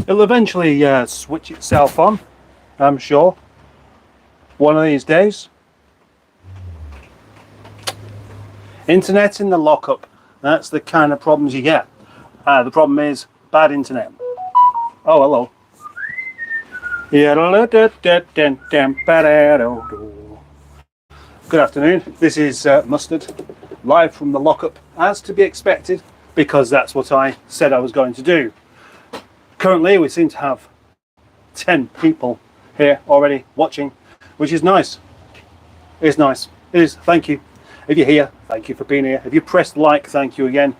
It'll eventually switch itself on, I'm sure. One of these days. Internet in the lockup. That's the kind of problems you get. The problem is bad internet. Oh, hello. Good afternoon. This is Mustard, live from the lockup, as to be expected, because that's what I said I was going to do. Currently, we seem to have 10 people here already watching, which is nice. It's nice. It is. Thank you. If you're here, thank you for being here. If you pressed like, thank you again.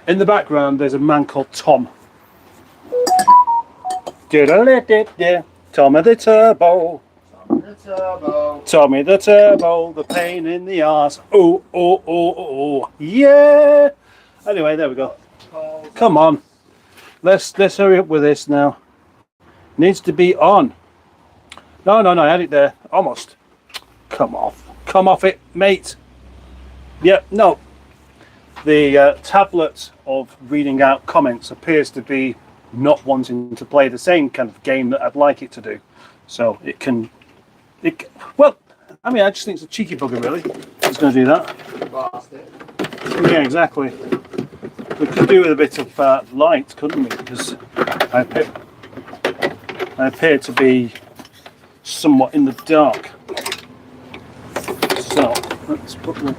In the background, there's a man called Tom. Tommy the Turbo. Tommy the Turbo, the pain in the arse. Oh, oh, oh, oh, yeah. Anyway, there we go. Come on. Let's hurry up with this now. Needs to be on. No, I had it there. Almost. Come off. Come off it, mate. Yep, no. The tablet of reading out comments appears to be not wanting to play the same kind of game that I'd like it to do. So well, I mean, I just think it's a cheeky bugger, really. It's going to do that. Yeah, exactly. We could do with a bit of light, couldn't we? Because I appear to be somewhat in the dark. So let's put the.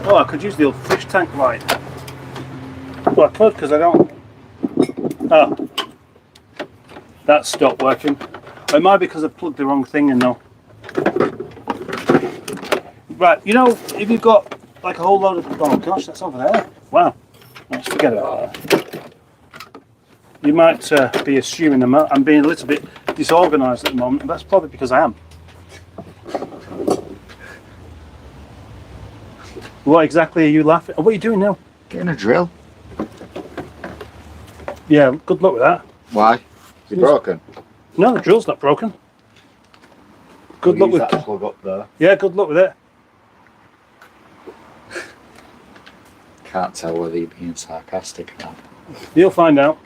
Oh, I could use the old fish tank light. Well, I could because I don't. Oh, that stopped working. It might be because I plugged the wrong thing in though. Right, you know, if you've got like a whole load of. Oh gosh, that's over there. Wow. Let's forget about that. You might be assuming I'm being a little bit disorganised at the moment. That's probably because I am. What exactly are you laughing? What are you doing now? Getting a drill. Yeah, good luck with that. Why? It's broken. No, the drill's not broken. Good luck with that plug up there. Yeah, good luck with it. Can't tell whether you're being sarcastic or not. You'll find out.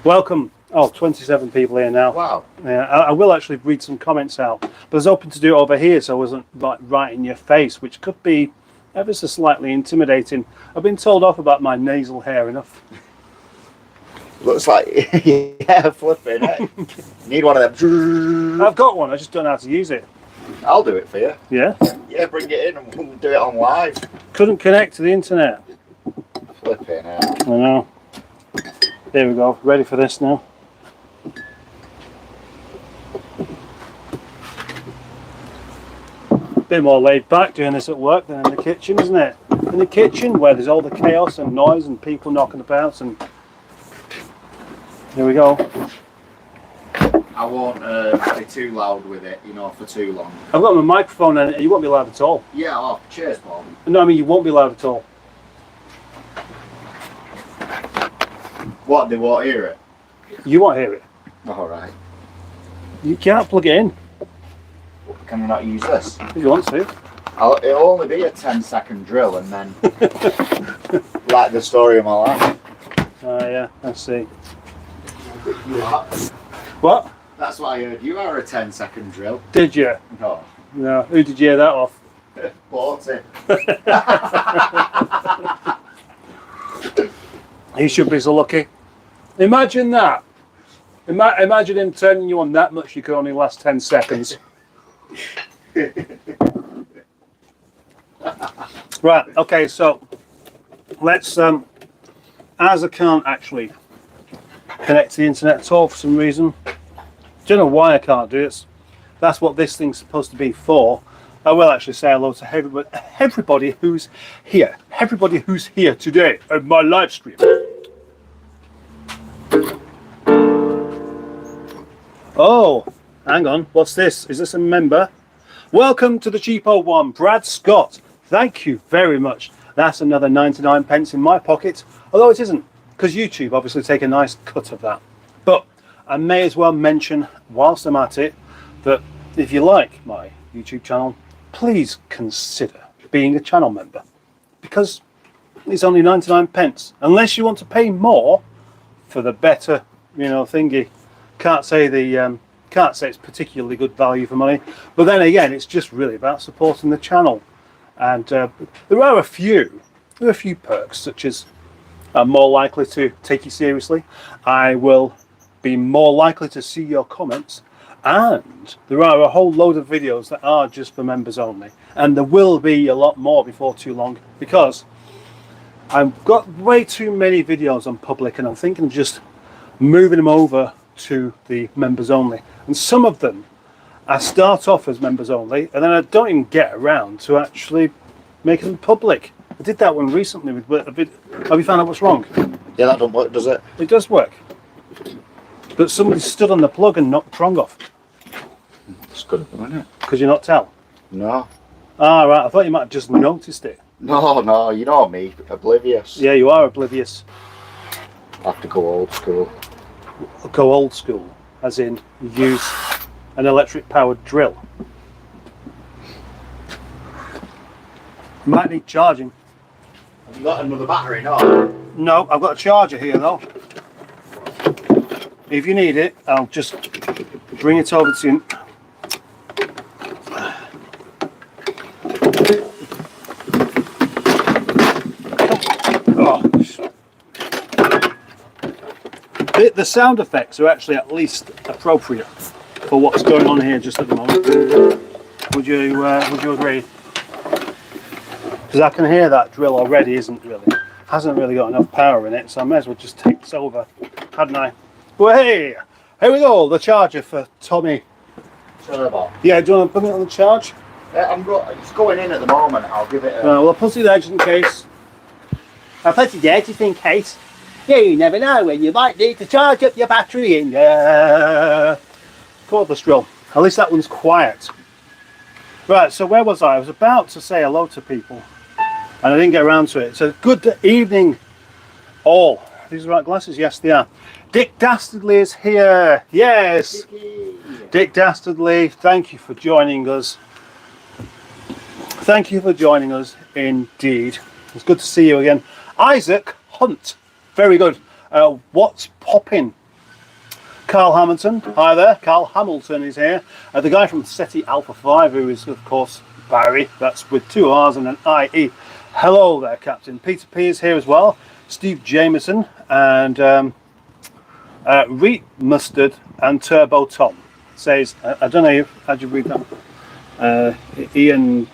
Welcome. Oh, 27 people here now. Wow. Yeah, I will actually read some comments out, but I was hoping to do it over here so I wasn't like right in your face, which could be ever so slightly intimidating. I've been told off about my nasal hair enough. Looks like, yeah, flipping it. Need one of them. I've got one, I just don't know how to use it. I'll do it for you. Yeah? Yeah, bring it in and we'll do it on live. Couldn't connect to the internet. Flipping it. I know. There we go, ready for this now. Bit more laid back doing this at work than in the kitchen, isn't it? In the kitchen where there's all the chaos and noise and people knocking about and here we go. I won't be too loud with it, you know, for too long. I've got my microphone and you won't be loud at all. Yeah, oh, cheers, Paul. No, I mean you won't be loud at all. What, they won't hear it? You won't hear it. Alright. You can't plug it in. Can we not use this? If you want to. It'll only be a 10-second drill and then like the story of my life. Oh yeah, I see. You are. What? That's what I heard. You are a 10-second drill. Did you? No. No. Who did you hear that off? Bought it. He should be so lucky. Imagine that. Imagine him turning you on that much you could only last 10 seconds. Right, okay, so let's, as I can't actually connect to the internet at all for some reason, don't know why I can't do it. That's what this thing's supposed to be for. I will actually say hello to everybody who's here. Everybody who's here today at my live stream. Oh, hang on. What's this? Is this a member? Welcome to the cheapo one, Brad Scott. Thank you very much. That's another 99 pence in my pocket. Although it isn't, because YouTube obviously take a nice cut of that. But I may as well mention, whilst I'm at it, that if you like my YouTube channel, please consider being a channel member. Because it's only 99 pence. Unless you want to pay more, for the better, you know, thingy. Can't say it's particularly good value for money, but then again, it's just really about supporting the channel. And there are a few perks, such as I'm more likely to take you seriously. I will be more likely to see your comments, and there are a whole load of videos that are just for members only, and there will be a lot more before too long, because I've got way too many videos on public, and I'm thinking of just moving them over to the members only. And some of them I start off as members only, and then I don't even get around to actually making them public. I did that one recently with a bit. Have you found out what's wrong? Yeah, that don't work, does it? It does work, but somebody stood on the plug and knocked the prong off. It's good, isn't it? Could you not tell? No. Ah, right. I thought you might have just noticed it. No, you know me, oblivious. Yeah, you are oblivious. I have to go old school. Go old school, as in use an electric-powered drill. Might need charging. Have you got another battery? No. No, I've got a charger here though. If you need it, I'll just bring it over to you. Oh. The sound effects are actually at least appropriate for what's going on here just at the moment. Would you agree? Because I can hear that drill already hasn't really got enough power in it, so I may as well just take this over, hadn't I? Well, hey, here we go, the charger for Tommy. Turbo. Yeah, do you want to put it on the charge? It's going in at the moment. I'll give it a... Well, I'll put it there just in case. I'll put it there just in case. You never know when you might need to charge up your battery in cordless drill. At least that one's quiet. Right, so where was I? I was about to say hello to people, and I didn't get around to it. So good evening, all. These are the right glasses? Yes, they are. Dick Dastardly is here. Yes. Dick Dastardly, thank you for joining us. Thank you for joining us indeed. It's good to see you again. Isaac Hunt, very good. What's popping? Carl Hamilton, hi there. Carl Hamilton is here. The guy from SETI Alpha 5, who is of course Barry, that's with 2 R's and an IE. Hello there, Captain. Peter P is here as well. Steve Jameson and Reet Mustard and Turbo Tom says, I don't know how do you read that? Ian,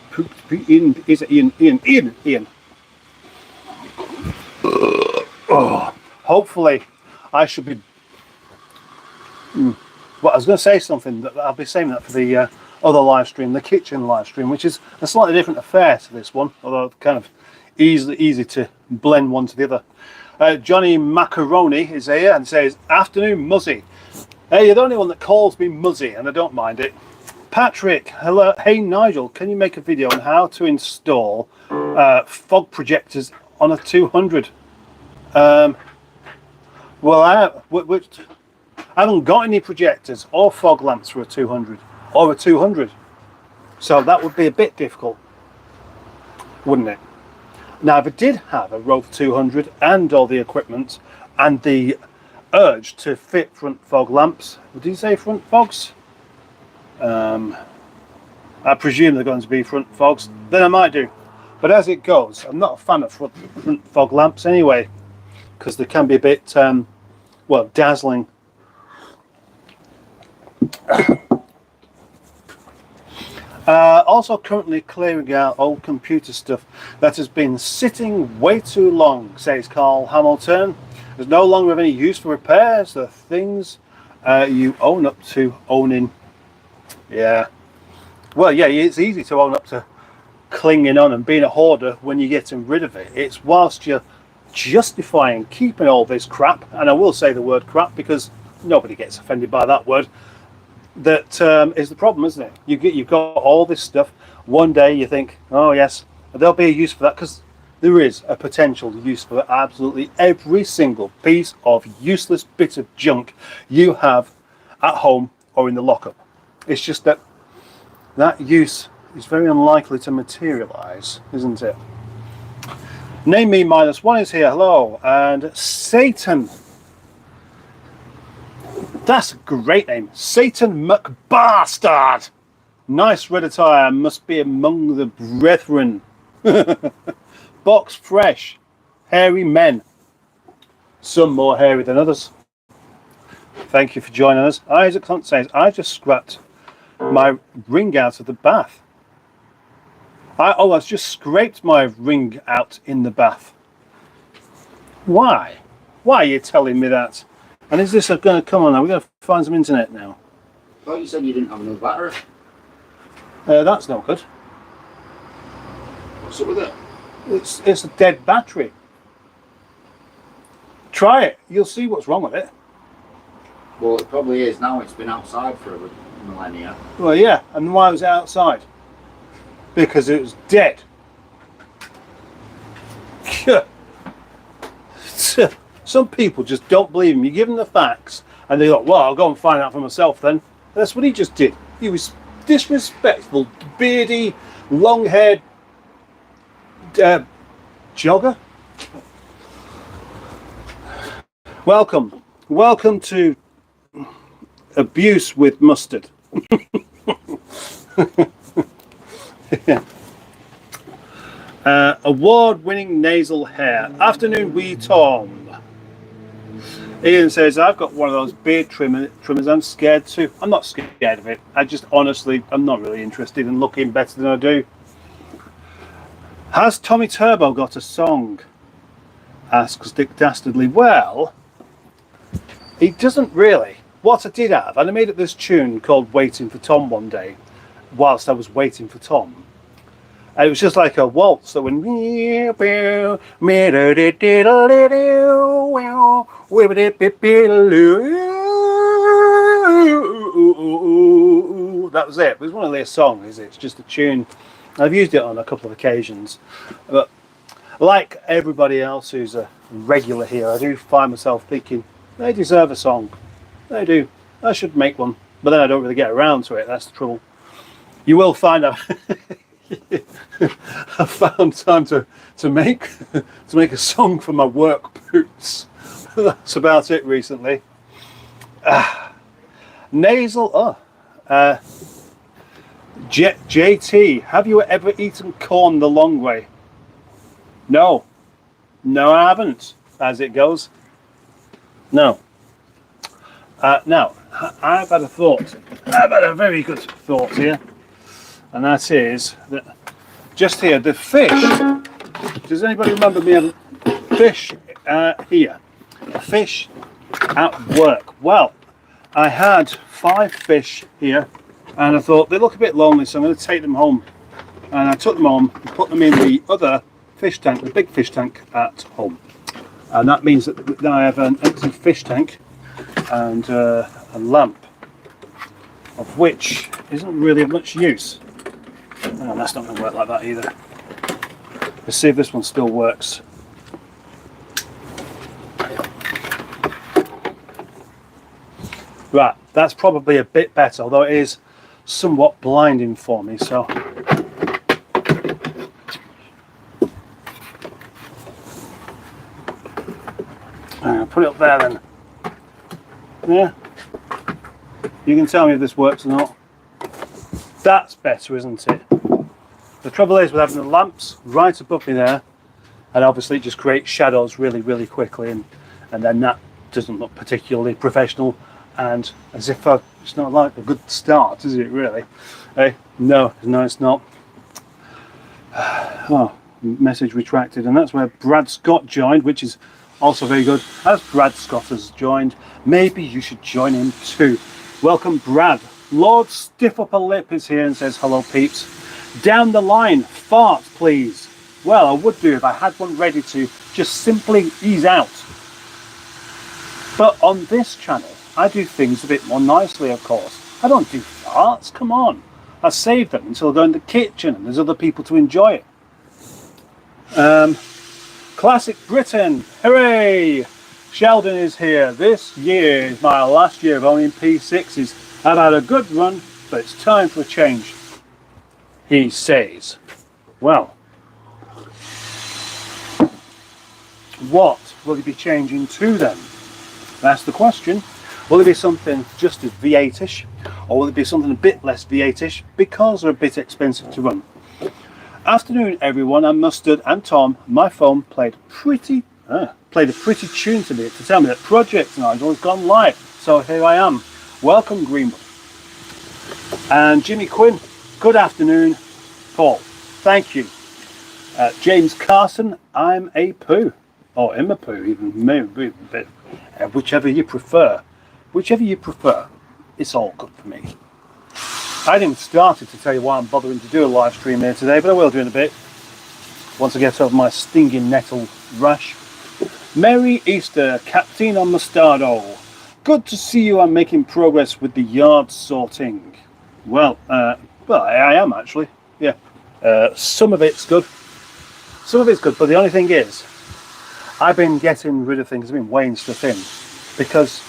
is it Ian? Oh, hopefully I should be. Well, I was going to say something that I'll be saying that for the other live stream, the kitchen live stream, which is a slightly different affair to this one, although kind of easy to blend one to the other. Johnny Macaroni is here and says, afternoon Muzzy. Hey, you're the only one that calls me Muzzy, and I don't mind it. Patrick, hello. Hey Nigel, can you make a video on how to install fog projectors on a 200? Well, I haven't got any projectors or fog lamps for a 200 or a 200, so that would be a bit difficult, wouldn't it? Now, if I did have a Rover 200 and all the equipment and the urge to fit front fog lamps, did you say front fogs? I presume they're going to be front fogs, then I might do. But as it goes, I'm not a fan of front fog lamps anyway, because they can be a bit, well, dazzling. Also currently clearing out old computer stuff that has been sitting way too long, says Carl Hamilton. There's no longer of any use for repairs. The things you own up to owning. Yeah. Well, yeah, it's easy to own up to clinging on and being a hoarder when you're getting rid of it. It's whilst you're justifying keeping all this crap, and I will say the word crap because nobody gets offended by that word, that is the problem, isn't it? You've got all this stuff. One day you think, oh yes, there'll be a use for that, because there is a potential use for absolutely every single piece of useless bit of junk you have at home or in the lockup. It's just that use is very unlikely to materialize, isn't it? Name Me -1 is here, hello. And Satan That's a great name. Satan McBastard. Nice red attire, must be among the brethren. Box fresh. Hairy men. Some more hairy than others. Thank you for joining us. Isaac Hunt says, I just scrapped my ring out of the bath. I just scraped my ring out in the bath. Why? Why are you telling me that? And is this going to come on now? We're going to find some internet now. I thought you said you didn't have enough battery. That's no good. What's up with it? It's a dead battery. Try it. You'll see what's wrong with it. Well, it probably is now. It's been outside for a millennia. Well, yeah. And why was it outside? Because it was dead. Some people just don't believe him. You give them the facts and they go, well, I'll go and find out for myself then. That's what he just did. He was disrespectful, beardy, long-haired jogger. Welcome to Abuse with Mustard. Yeah. Award-winning nasal hair. Afternoon, wee Tom. Ian says, I've got one of those beard trimmers. I'm scared too. I'm not scared of it. I just honestly, I'm not really interested in looking better than I do. Has Tommy Turbo got a song? Asks Dick Dastardly. Well, he doesn't really. What I did have, and I made up this tune called Waiting for Tom one day, whilst I was waiting for Tom. And it was just like a waltz that went. That was it. It was one of their songs. It's just a tune. I've used it on a couple of occasions, but like everybody else who's a regular here, I do find myself thinking they deserve a song. They do. I should make one, but then I don't really get around to it. That's the trouble. You will find out. I found time to make a song for my work boots. That's about it recently. Nasal. JT, have you ever eaten corn the long way? No, I haven't. As it goes, no. Now, I've had a thought. I've had a very good thought here, and that is that just here, the fish. Does anybody remember me having fish here? Fish at work. Well, I had 5 fish here, and I thought they look a bit lonely, so I'm going to take them home. And I took them home and put them in the other fish tank, the big fish tank at home. And that means that now I have an empty fish tank and a lamp, of which isn't really of much use. Oh, that's not going to work like that either. Let's see if this one still works. Right, that's probably a bit better, although it is somewhat blinding for me, so. Put it up there then. Yeah. You can tell me if this works or not. That's better, isn't it? The trouble is with having the lamps right above me there, and obviously it just creates shadows really, really quickly, and then that doesn't look particularly professional, and as if it's not like a good start, is it really? No, it's not. Oh, message retracted, and that's where Brad Scott joined, which is also very good. As Brad Scott has joined, maybe you should join him too. Welcome, Brad. Lord Stiff Upper Lip is here and says, hello, peeps. Down the line, fart, please. Well, I would do if I had one ready to just simply ease out. But on this channel, I do things a bit more nicely, of course. I don't do farts, come on. I save them until I go in the kitchen and there's other people to enjoy it. Classic Britain, hooray! Sheldon is here. This year is my last year of owning P6s. I've had a good run, but it's time for a change, he says. Well, what will he be changing to then? That's the question. Will it be something just as V8ish, or will it be something a bit less V8ish because they're a bit expensive to run? Afternoon, everyone. I'm Mustard and Tom. My phone played a pretty tune to me to tell me that Project Nigel has gone live. So here I am. Welcome, Greenwood. And Jimmy Quinn. Good afternoon, Paul. Thank you. James Carson. I'm a poo, or I'm a poo, even maybe, but whichever you prefer. Whichever you prefer. It's all good for me. I haven't even started to tell you why I'm bothering to do a live stream here today, but I will do in a bit. Once I get over my stinging nettle rash. Merry Easter, Captain Mustardo. Good to see you. I'm making progress with the yard sorting. Well, I am actually. Yeah. Some of it's good. Some of it's good, but the only thing is, I've been getting rid of things. I've been weighing stuff in because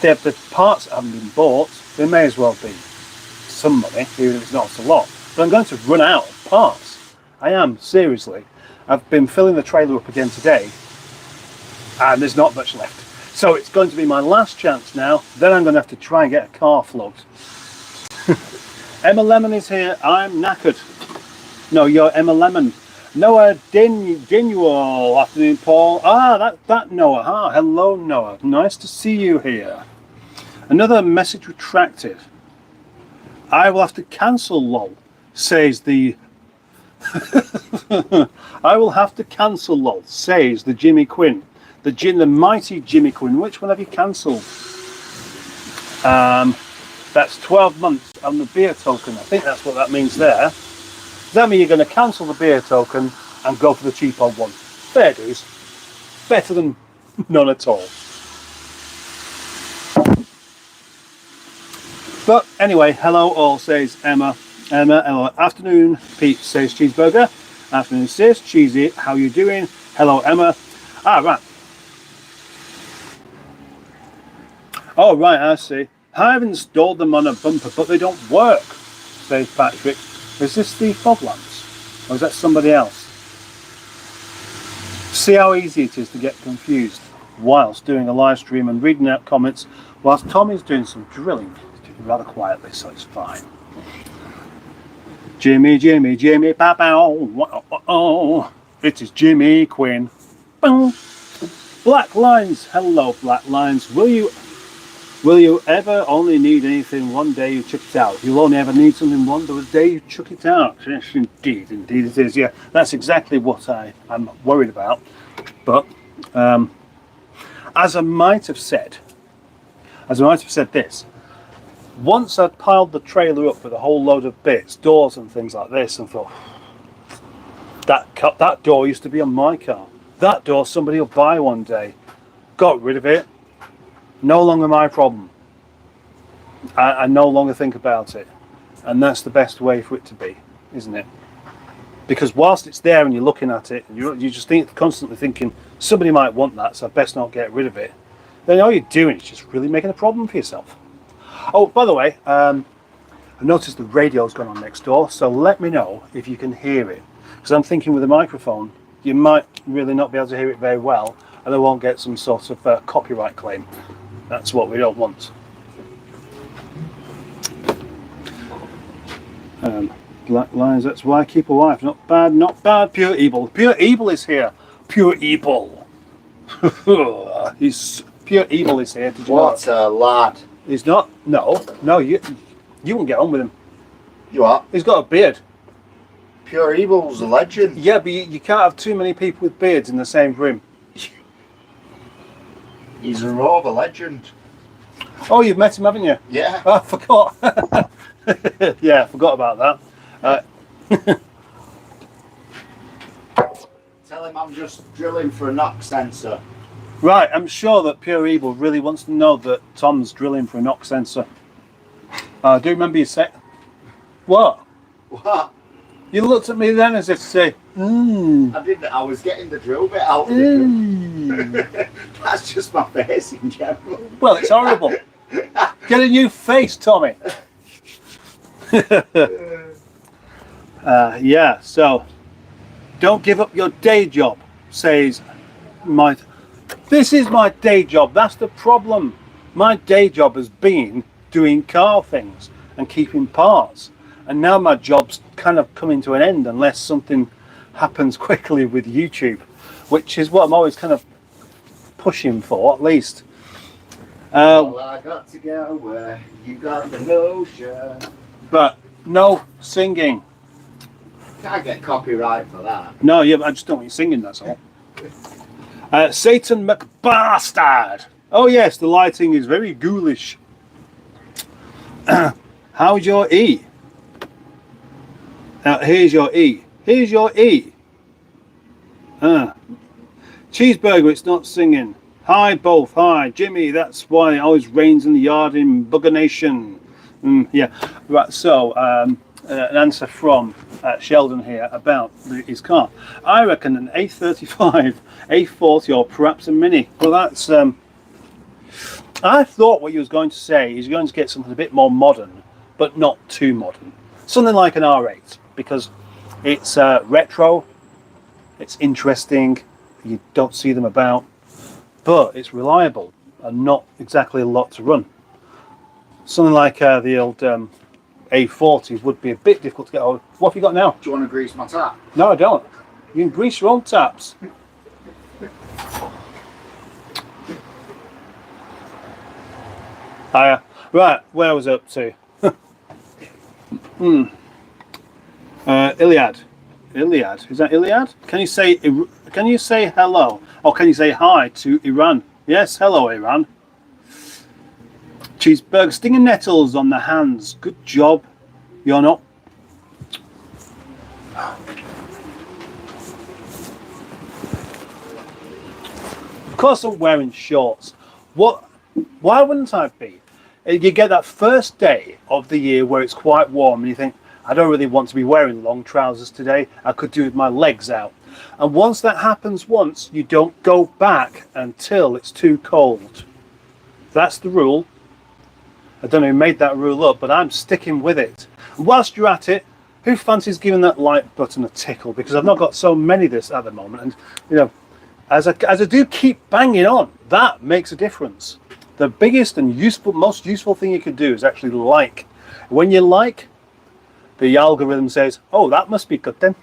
the parts haven't been bought. They may as well be some money, even if it's not a lot. But I'm going to run out of parts. I am, seriously. I've been filling the trailer up again today, and there's not much left. So it's going to be my last chance now. Then I'm going to have to try and get a car flogged. Emma Lemon is here. I'm knackered. No, you're Emma Lemon. Noah Dinual. Afternoon, Paul. That Noah. Hello, Noah. Nice to see you here. Another message retracted. I will have to cancel, lol, says the... I will have to cancel, lol, says the Jimmy Quinn. The mighty Jimmy Quinn. Which one have you cancelled? That's 12 months on the beer token. I think that's what that means there. Does that mean you're going to cancel the beer token and go for the cheaper one? Fair dues. Better than none at all. But anyway, hello all, says Emma. Hello. Afternoon, Pete, says cheeseburger. Afternoon, sis. Cheesy, how you doing? Hello, Emma. Right. Oh, right, I see. I've installed them on a bumper, but they don't work, says Patrick. Is this the fog lamps? Or is that somebody else? See how easy it is to get confused whilst doing a live stream and reading out comments whilst Tommy's doing some drilling. He's doing it rather quietly, so it's fine. Jimmy, Papa, oh, it is Jimmy Quinn. Boom. Black Lines, hello Black Lines. Will you ever only need anything one day you chuck it out? You'll only ever need something one day you chuck it out. Yes, indeed it is. Yeah, that's exactly what I'm worried about. But as I might have said this, once I'd piled the trailer up with a whole load of bits, doors and things like this, and thought, that door used to be on my car. That door somebody will buy one day. Got rid of it. No longer my problem. I no longer think about it. And that's the best way for it to be, isn't it? Because whilst it's there and you're looking at it, and you just constantly thinking, somebody might want that, so I best not get rid of it. Then all you're doing is just really making a problem for yourself. Oh, by the way, I noticed the radio's gone on next door, so let me know if you can hear it. Because I'm thinking with a microphone, you might really not be able to hear it very well, and I won't get some sort of copyright claim. That's what we don't want. Black Lines, that's why I keep a wife. Not bad, pure evil. Pure evil is here. Pure evil. Pure evil is here. Did you what a lad. He's not. No, you won't get on with him. You are? He's got a beard. Pure evil's a legend. Yeah, but you can't have too many people with beards in the same room. He's a Rover legend. Oh, you've met him, haven't you? Yeah. Oh, I forgot. Yeah, I forgot about that. Tell him I'm just drilling for a knock sensor. Right, I'm sure that Pure Evil really wants to know that Tom's drilling for a knock sensor. I do remember you said... What? What? You looked at me then as if to say, I didn't. I was getting the drill bit out of it. That's just my face in general. Well, it's horrible. Get a new face, Tommy. Yeah, so don't give up your day job, says my... This is my day job. That's the problem. My day job has been doing car things and keeping parts, and now my job's kind of coming to an end unless something happens quickly with YouTube, which is what I'm always kind of pushing for, at least. Well, I got to go where you got the notion. But no singing. Can't get copyright for that. No, yeah, I just don't want you singing, that's all. Satan McBastard. Oh yes, the lighting is very ghoulish. How's your E? Here's your E. Here's your E. Cheeseburger, it's not singing. Hi both, hi Jimmy, that's why it always rains in the yard in Bugger Nation. Yeah, right, so an answer from Sheldon here about his car. I reckon an A35, A40 or perhaps a Mini. Well that's, I thought what he was going to say is going to get something a bit more modern, but not too modern. Something like an R8, because it's retro, it's interesting, you don't see them about, but it's reliable and not exactly a lot to run. Something like the old A40s would be a bit difficult to get hold of. What have you got now? Do you want to grease my tap? No, I don't. You can grease your own taps. Right, where was I up to? Iliad. Iliad. Is that Iliad? Can you say hello? Or can you say hi to Iran? Yes, hello Iran. Cheeseburger, stinging nettles on the hands. Good job. You're not. Of course I'm wearing shorts. Why wouldn't I be? You get that first day of the year where it's quite warm and you think, I don't really want to be wearing long trousers today. I could do with my legs out. And once that happens once, you don't go back until it's too cold. That's the rule. I don't know who made that rule up, but I'm sticking with it. And whilst you're at it, who fancies giving that like button a tickle? Because I've not got so many of this at the moment. And, you know, as I do keep banging on, that makes a difference. The biggest and most useful thing you could do is actually like. When you like, the algorithm says, oh, that must be good then.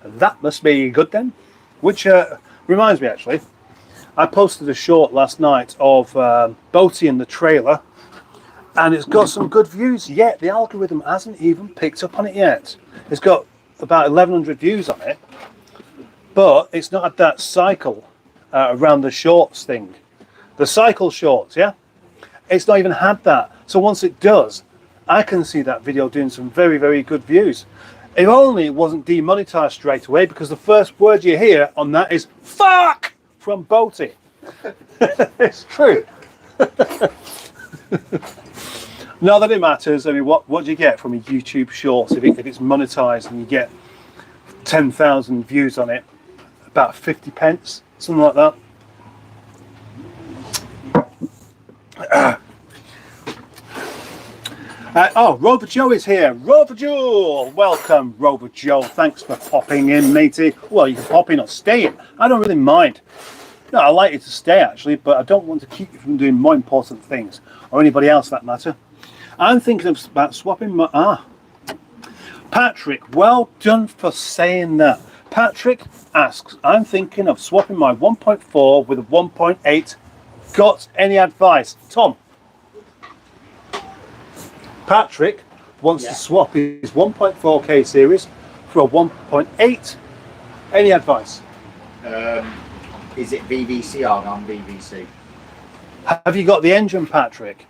That must be good then. Which reminds me, actually, I posted a short last night of Boaty in the trailer, and it's got some good views, yet the algorithm hasn't even picked up on it yet. It's got about 1,100 views on it, but it's not had that cycle around the shorts thing. The cycle shorts, yeah? It's not even had that. So once it does, I can see that video doing some very, very good views. If only it wasn't demonetized straight away, because the first word you hear on that is fuck from Boaty. It's true. Not that it matters. I mean, what do you get from a YouTube short if it's monetized and you get 10,000 views on it? About 50 pence, something like that. Oh, Rover Joe is here. Rover Joe! Welcome, Rover Joe. Thanks for popping in, matey. Well, you can pop in or stay in. I don't really mind. No, I like you to stay, actually, but I don't want to keep you from doing more important things, or anybody else for that matter. I'm thinking about swapping my... Patrick, well done for saying that. Patrick asks, I'm thinking of swapping my 1.4 with a 1.8. Got any advice? Tom? Patrick wants to swap his 1.4K series for a 1.8. Any advice? Is it VVC or non-VVC? Have you got the engine, Patrick?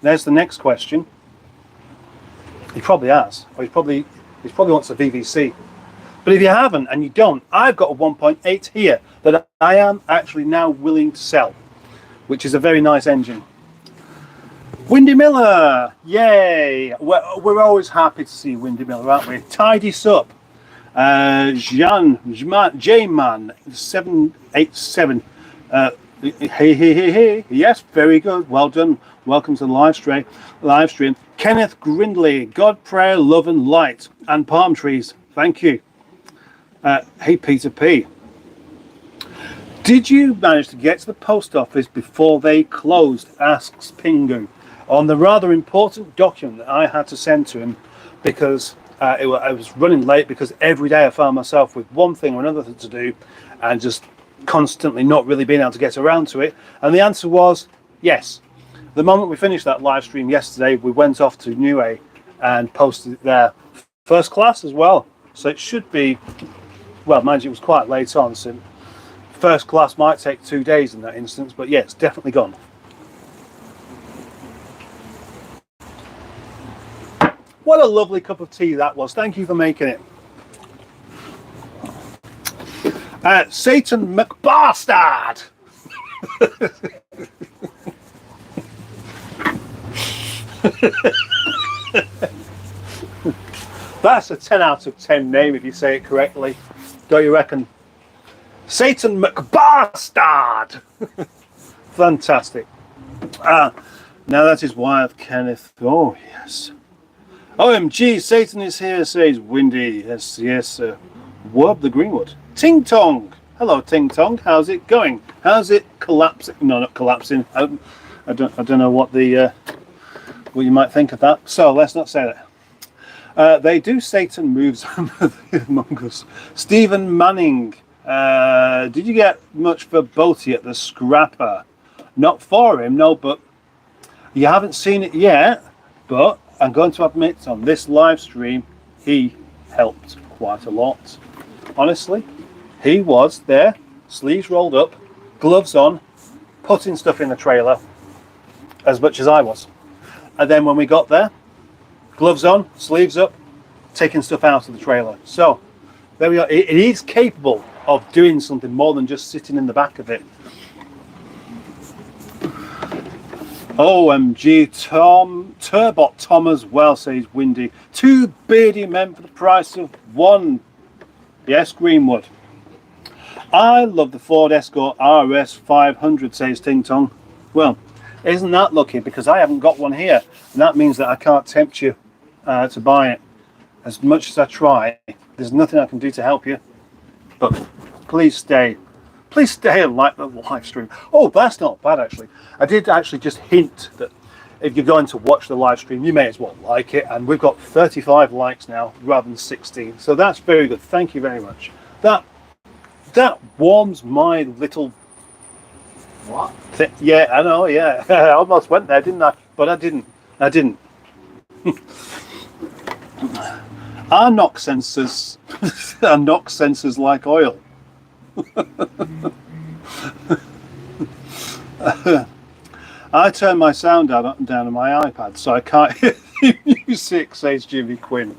There's the next question. He probably has, or he probably wants a VVC. But if you haven't and you don't, I've got a 1.8 here that I am actually now willing to sell, which is a very nice engine. Windy Miller, yay! We're always happy to see Windy Miller, aren't we? Tidy Sup, J-Man 787. Hey. Yes, very good. Well done. Welcome to the live stream. Kenneth Grindley, God, prayer, love and light and palm trees. Thank you. Hey, Peter P. Did you manage to get to the post office before they closed? Asks Pingu on the rather important document that I had to send to him because I was running late because every day I found myself with one thing or another to do and just constantly not really being able to get around to it. And the answer was yes. The moment we finished that live stream yesterday, we went off to Niue and posted it there. First class as well. So it should be, well, mind you, it was quite late on, so first class might take 2 days in that instance, but yeah, it's definitely gone. What a lovely cup of tea that was. Thank you for making it. Satan McBastard! That's a 10 out of 10 name if you say it correctly. Don't you reckon? Satan McBastard! Fantastic. Now that is Wyeth Kenneth. Oh, yes. OMG, Satan is here, says Windy. Yes, yes. Werb the Greenwood. Ting Tong. Hello, Ting Tong. How's it going? How's it collapsing? No, not collapsing. I don't know what the what you might think of that. So let's not say that. They do Satan moves among us. Stephen Manning. Did you get much for Boaty at the Scrapper? Not for him, no, but you haven't seen it yet. But I'm going to admit on this live stream, he helped quite a lot. Honestly, he was there, sleeves rolled up, gloves on, putting stuff in the trailer as much as I was. And then when we got there, gloves on, sleeves up, taking stuff out of the trailer. So there we are. It is capable of doing something more than just sitting in the back of it. OMG, Turbot Tom as well, says Windy. 2 beardy men for the price of 1. Yes, Greenwood. I love the Ford Escort RS 500, says Ting Tong. Well, isn't that lucky? Because I haven't got one here. And that means that I can't tempt you to buy it. As much as I try, there's nothing I can do to help you. But please stay. Please stay and like the live stream. Oh, that's not bad, actually. I did actually just hint that if you're going to watch the live stream, you may as well like it. And we've got 35 likes now rather than 16. So that's very good. Thank you very much. That warms my little... What? Yeah, I know, yeah. I almost went there, didn't I? But I didn't. Our knock sensors like oil. I turn my sound down on my iPad, so I can't hear music, says Jimmy Quinn.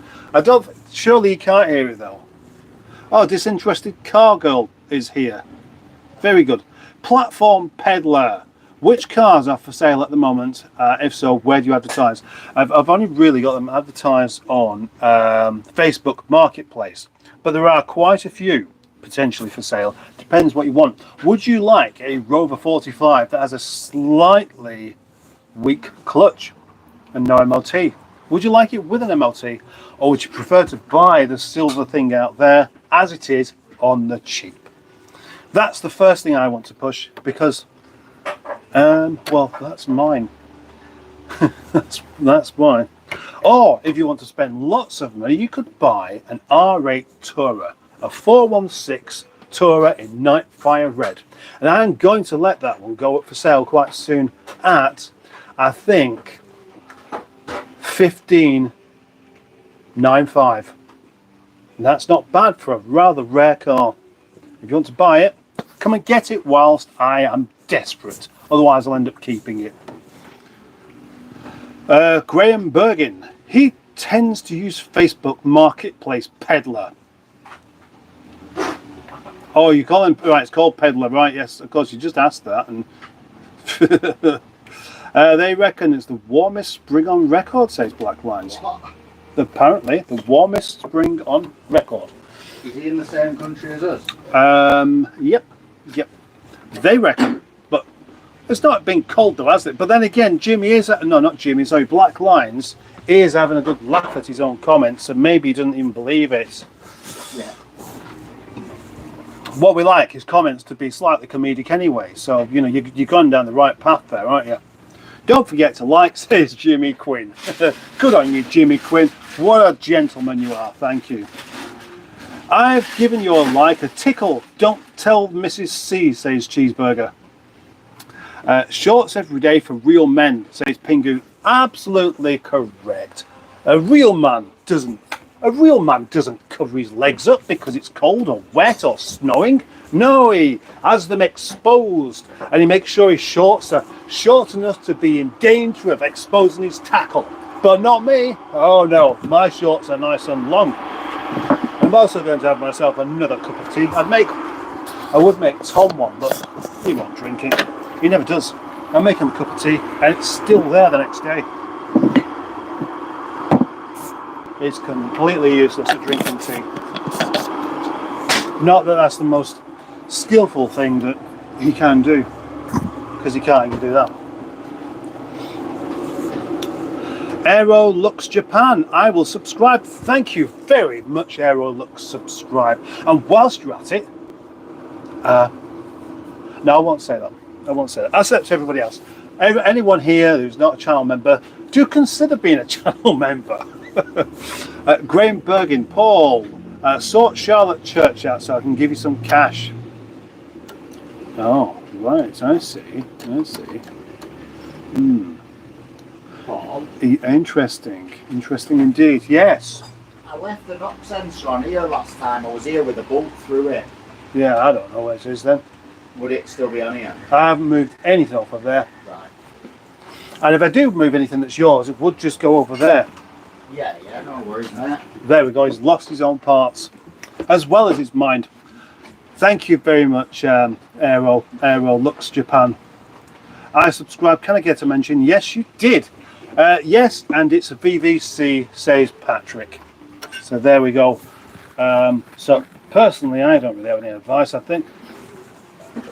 Surely you can't hear it though. Oh, Disinterested Car Girl is here. Very good. Platform Peddler. Which cars are for sale at the moment? If so, where do you advertise? I've only really got them advertised on Facebook Marketplace, but there are quite a few potentially for sale. Depends what you want. Would you like a Rover 45 that has a slightly weak clutch and no MOT? Would you like it with an MOT, or would you prefer to buy the silver thing out there as it is on the cheap? That's the first thing I want to push, because well, that's mine. that's mine. Or if you want to spend lots of money, you could buy an R8 Tourer, a 416 Tourer in Nightfire Red, and I'm going to let that one go up for sale quite soon at, I think, 15,950. And that's not bad for a rather rare car. If you want to buy it, come and get it whilst I am desperate. Otherwise, I'll end up keeping it. Graham Bergin. He tends to use Facebook Marketplace Peddler. Oh, you call him... Right, it's called Peddler, right? Yes, of course, you just asked that. And they reckon it's the warmest spring on record, says Black Lines. Apparently, the warmest spring on record. Is he in the same country as us? Yep. They reckon. But it's not been cold though, has it? But then again, Black Lines is having a good laugh at his own comments, so maybe he doesn't even believe it. Yeah. what we like is comments to be slightly comedic anyway. So, you know, you're going down the right path there, aren't you? Don't forget to like, says Jimmy Quinn. Good on you, Jimmy Quinn. What a gentleman you are. Thank you. I've given your like a tickle. Don't tell Mrs. C, says Cheeseburger. Shorts every day for real men, says Pingu. Absolutely correct. A real man doesn't cover his legs up because it's cold or wet or snowing. No, he has them exposed, and he makes sure his shorts are short enough to be in danger of exposing his tackle. But not me. Oh no, my shorts are nice and long. I'm also going to have myself another cup of tea. I would make Tom one, but he won't drink it. He never does. I make him a cup of tea, and it's still there the next day. It's completely useless at drinking tea. Not that that's the most skillful thing that he can do, because he can't even do that. Aero Lux Japan, I will subscribe. Thank you very much, Aero Lux subscribe. And whilst you're at it, no, I won't say that. I won't say that. I'll say it to everybody else. Anyone here who's not a channel member, do consider being a channel member. Graham Bergin, Paul, sort Charlotte Church out so I can give you some cash. Oh, right, I see. Paul, Interesting indeed, yes. I left the knock sensor on here last time. I was here with a bolt through it. Yeah, I don't know where it is then. Would it still be on here? I haven't moved anything off of there. Right. And if I do move anything that's yours, it would just go over there. Yeah, no worries, mate. There we go, he's lost his own parts, as well as his mind. Thank you very much, Aero Lux Japan. I subscribe. Can I get a mention? Yes, you did. Yes, and it's a VVC, says Patrick. So there we go. So personally, I don't really have any advice.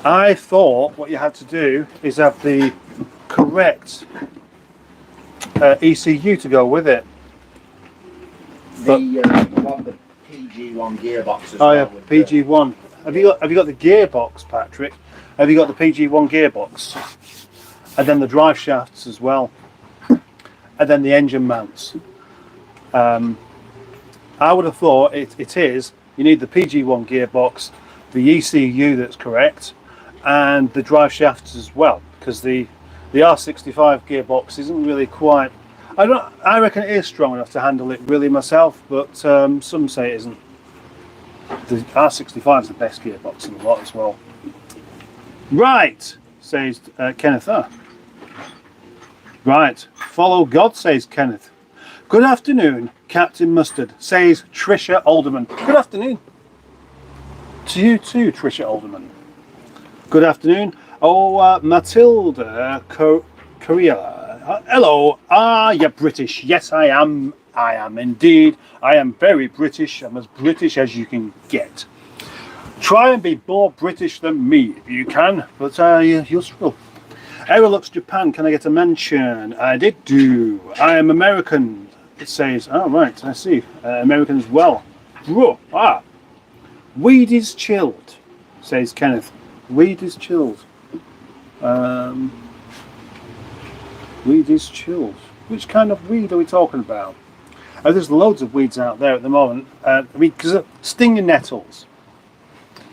I thought what you had to do is have the correct ECU to go with it. The PG1 gearbox as well. Oh yeah, PG1. Have you got the gearbox, Patrick? Have you got the PG1 gearbox? And then the drive shafts as well. And then the engine mounts. I would have thought it is. You need the PG1 gearbox, the ECU that's correct, and the drive shafts as well, because the R65 gearbox isn't really quite. I reckon it is strong enough to handle it really myself, but some say it isn't. The R65 is the best gearbox in the lot as well. Right, says Kenneth. Right, follow God, says Kenneth. Good afternoon, Captain Mustard, says Trisha Alderman. Good afternoon to you too, Trisha Alderman. Good afternoon. Oh, Matilda Korea. Hello. You're British. Yes, I am. I am indeed. I am very British. I'm as British as you can get. Try and be more British than me if you can, but you'll struggle. Aerolux Japan, can I get a mention? I did do. I am American. It says, oh right, I see. American as well. Whoa, weed is chilled, says Kenneth. Weed is chilled. Weed is chilled. Which kind of weed are we talking about? There's loads of weeds out there at the moment. I mean, because stinging nettles.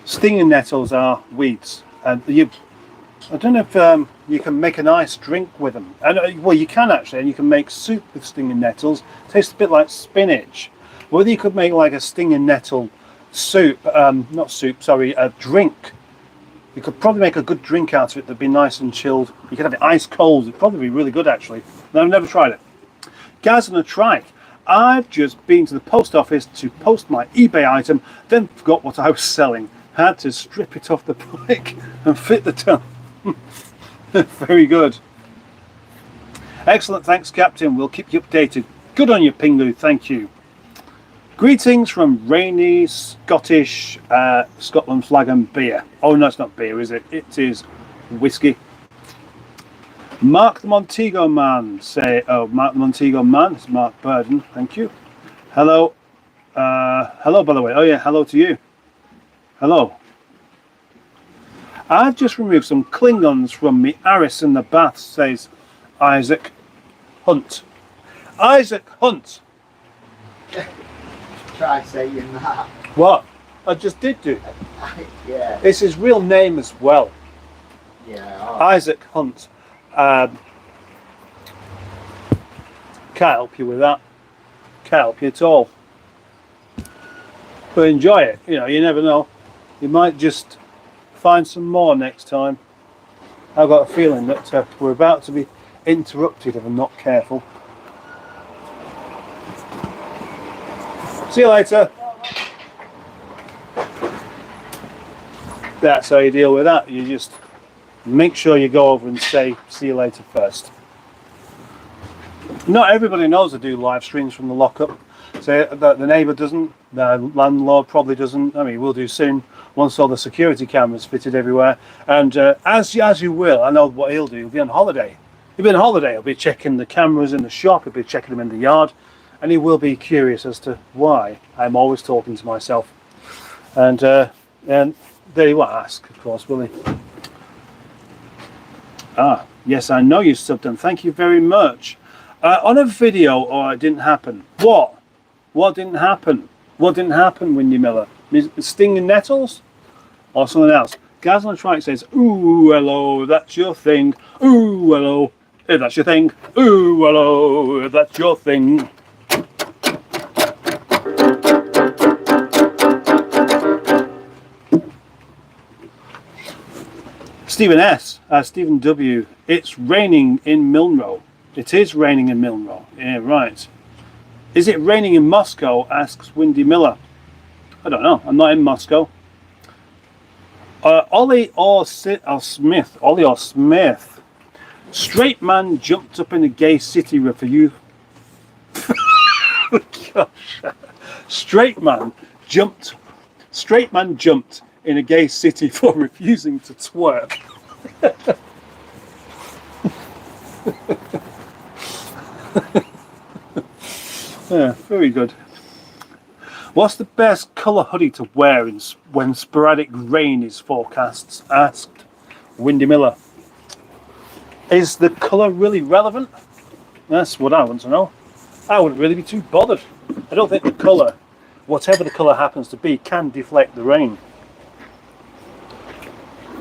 Stinging nettles are weeds. I don't know if you can make a nice drink with them. And well, you can actually, and you can make soup with stinging nettles. Tastes a bit like spinach. Whether you could make like a stinging nettle soup, not soup, sorry, a drink. You could probably make a good drink out of it that'd be nice and chilled. You could have it ice cold. It'd probably be really good actually. No, I've never tried it. Gaz on a trike. I've just been to the post office to post my eBay item, then forgot what I was selling. Had to strip it off the bike and fit the tongue. Very good. Excellent, thanks Captain. We'll keep you updated. Good on you, Pingu, thank you. Greetings from rainy Scottish Scotland flag and beer. Oh no, it's not beer, is it? It is whiskey. Mark the Montego man say, oh, Mark the Montego man, it's Mark Burden, thank you. Hello, hello by the way. Oh yeah, hello to you. Hello. I've just removed some Klingons from me Aris in the bath, says Isaac Hunt. Isaac Hunt. Try saying that. What? I just did do. Yeah. It's his real name as well. Yeah. Oh. Isaac Hunt. Can't help you with that. Can't help you at all. But enjoy it. You know, you never know. You might just find some more next time. I've got a feeling that we're about to be interrupted if I'm not careful. See you later. That's how you deal with that. You just make sure you go over and say see you later first. Not everybody knows I do live streams from the lockup. So the neighbour doesn't, the landlord probably doesn't. I mean, we'll do soon once all the security cameras fitted everywhere. And as you will, I know what he'll do. He'll be on holiday. He'll be on holiday. He'll be checking the cameras in the shop. He'll be checking them in the yard, and he will be curious as to why I'm always talking to myself. And there he won't ask, of course, will he? Ah, yes, I know you subbed, and thank you very much. On a video, or it didn't happen. What? What didn't happen? What didn't happen, Windy Miller? Stinging nettles? Or something else? Gaz on the Trike says, ooh, hello, that's your thing. Ooh, hello, if that's your thing. Ooh, hello, if that's your thing. Stephen S. Stephen W. It's raining in Milnrow. It is raining in Milnrow. Yeah, right. Is it raining in Moscow? Asks Windy Miller. I don't know. I'm not in Moscow. Ollie or Smith. Ollie or Smith. Straight man jumped up in a gay city for you. Gosh. Straight man jumped in a gay city for refusing to twerk. Yeah, very good. What's the best colour hoodie to wear when sporadic rain is forecast? Asked Windy Miller. Is the colour really relevant? That's what I want to know. I wouldn't really be too bothered. I don't think the colour, whatever the colour happens to be, can deflect the rain.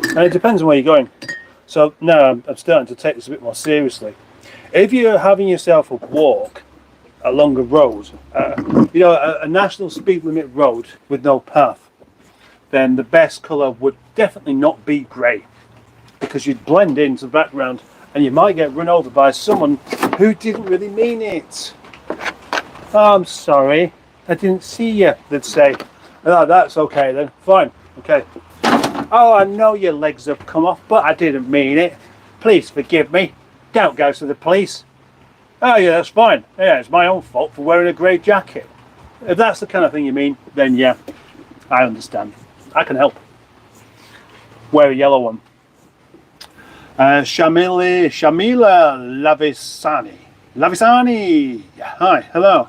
And it depends on where you're going. So now I'm starting to take this a bit more seriously. If you're having yourself a walk along a road, a national speed limit road with no path, then the best colour would definitely not be grey, because you'd blend into the background and you might get run over by someone who didn't really mean it. Oh, I'm sorry, I didn't see you, they'd say. Oh, that's okay then, fine, okay. Oh, I know your legs have come off, but I didn't mean it. Please forgive me. Don't go to the police. Oh yeah, that's fine. Yeah, it's my own fault for wearing a grey jacket. If that's the kind of thing you mean, then yeah, I understand. I can help. Wear a yellow one. Shamila Lavisani. Hi, hello.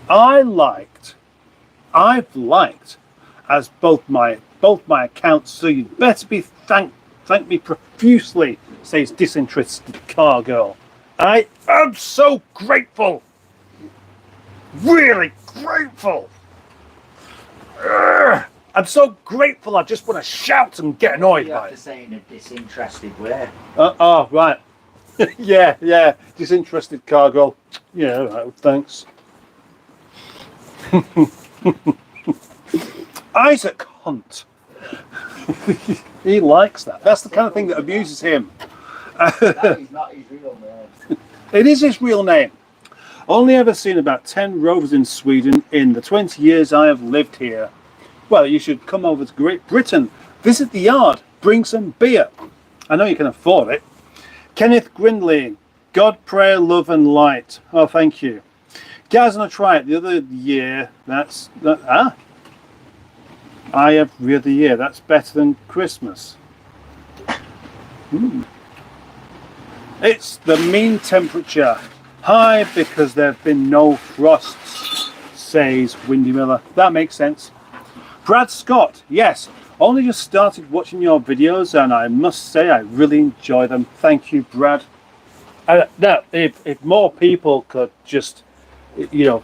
I've liked as both my accounts, so you'd better be thank me profusely, says disinterested car girl. I am so grateful, really grateful. I'm so grateful I just want to shout and get annoyed by it. You have to say in a disinterested way. Oh, right. yeah, disinterested car girl. Yeah, right, thanks. Isaac Hunt. He likes that. That's the kind of thing that amuses him. That is not his real name. It is his real name. Only ever seen about 10 rovers in Sweden in the 20 years I have lived here. Well, you should come over to Great Britain, visit the yard, bring some beer. I know you can afford it. Kenneth Grindley, God, prayer, love and light. Oh, thank you. Guys, I tried it the other year. I have the other year. That's better than Christmas. It's the mean temperature. High because there have been no frosts, says Windy Miller. That makes sense. Brad Scott, yes. Only just started watching your videos, and I must say I really enjoy them. Thank you, Brad. Now, if more people could just, you know,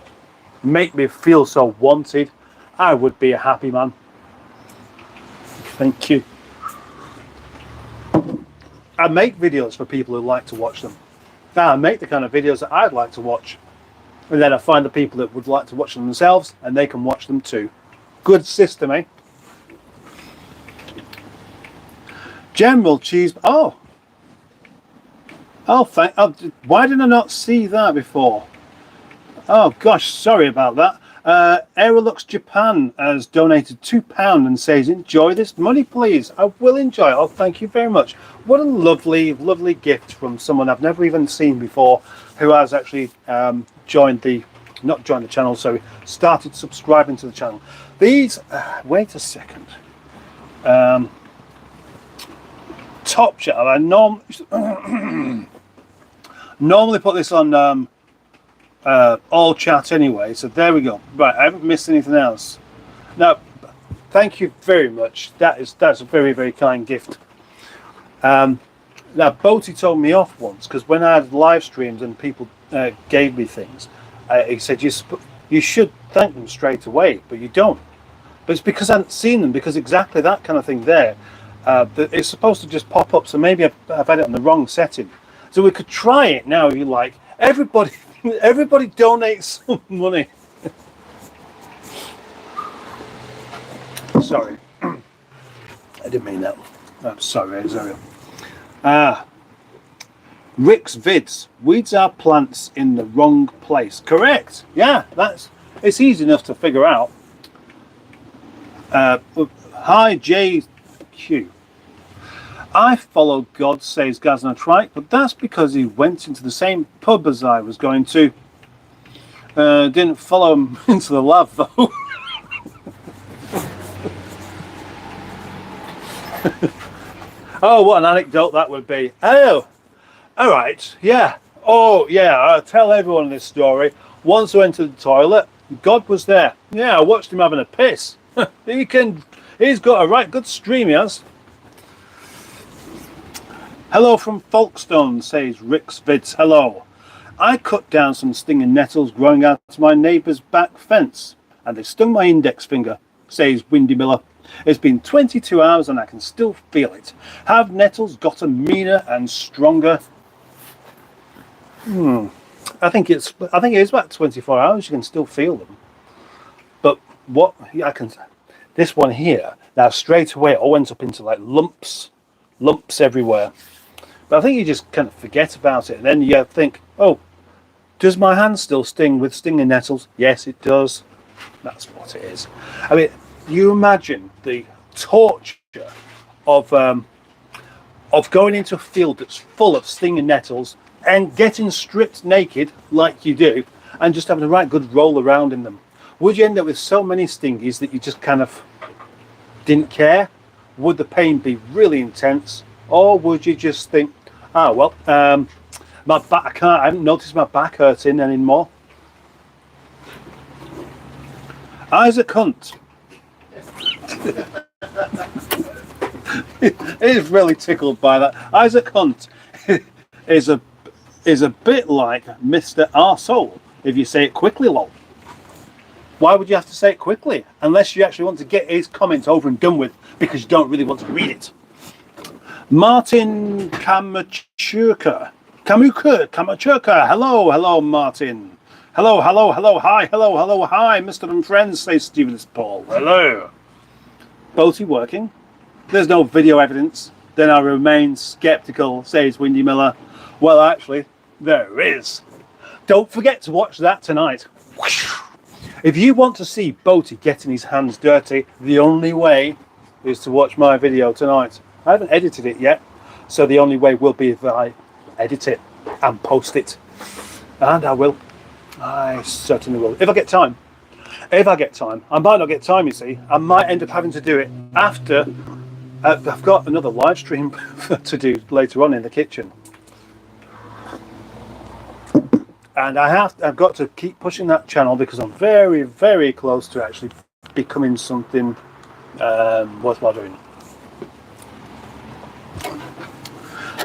make me feel so wanted, I would be a happy man. Thank you. I make videos for people who like to watch them. Now, I make the kind of videos that I'd like to watch. And then I find the people that would like to watch them themselves, and they can watch them too. Good system, eh? General Cheese. Oh, why did I not see that before? Oh gosh, sorry about that. Aerolux Japan has donated £2 and says, enjoy this money, please. I will enjoy it. Oh, thank you very much. What a lovely, lovely gift from someone I've never even seen before, who has actually not joined the channel, sorry, started subscribing to the channel. These, wait a second. Top channel. I normally put this on all chat anyway, so there we go. Right, I haven't missed anything else. Now, thank you very much. That's a very, very kind gift. Now, Boaty told me off once because when I had live streams and people gave me things, he said you should thank them straight away, but you don't. But it's because I hadn't seen them, because exactly that kind of thing there. It's supposed to just pop up, so maybe I've had it on the wrong setting. So we could try it now if you like. Everybody donate some money. Sorry. I didn't mean that. I'm sorry. Rick's Vids. Weeds are plants in the wrong place. Correct. Yeah, it's easy enough to figure out. Hi, JQ. I followed God, says Gazna Trike, but that's because he went into the same pub as I was going to. Didn't follow him into the lab, though. Oh, what an anecdote that would be. Oh, all right, yeah. Oh, yeah, I'll tell everyone this story. Once I went to the toilet, God was there. Yeah, I watched him having a piss. He's got a right good stream, he has. Hello from Folkestone, says Rick's Vids. Hello. I cut down some stinging nettles growing out of my neighbour's back fence, and they stung my index finger, says Windy Miller. It's been 22 hours and I can still feel it. Have nettles gotten meaner and stronger? I think it is about 24 hours. You can still feel them. But what this one here, now straight away it all went up into like lumps everywhere. But I think you just kind of forget about it, and then you think, oh, does my hand still sting with stinging nettles? Yes, it does. That's what it is. I mean, you imagine the torture of going into a field that's full of stinging nettles and getting stripped naked like you do, and just having a right good roll around in them. Would you end up with so many stingies that you just kind of didn't care? Would the pain be really intense, or would you just think, oh well, my back, I haven't noticed my back hurting anymore? Isaac Hunt. He's really tickled by that. Isaac Hunt is a bit like Mr. Arsehole if you say it quickly, lol. Why would you have to say it quickly? Unless you actually want to get his comments over and done with, because you don't really want to read it. Martin Kamachurka. Hello, Martin. Hello, hi, Mr. and Friends, says Stephen Paul. Hello. Boaty working? There's no video evidence. Then I remain skeptical, says Windy Miller. Well, actually, there is. Don't forget to watch that tonight. If you want to see Boaty getting his hands dirty, the only way is to watch my video tonight. I haven't edited it yet, so the only way will be if I edit it and post it. And I will. I certainly will. If I get time. I might not get time, you see. I might end up having to do it after. I've got another live stream to do later on in the kitchen. And I've got to keep pushing that channel because I'm very, very close to actually becoming something worthwhile doing.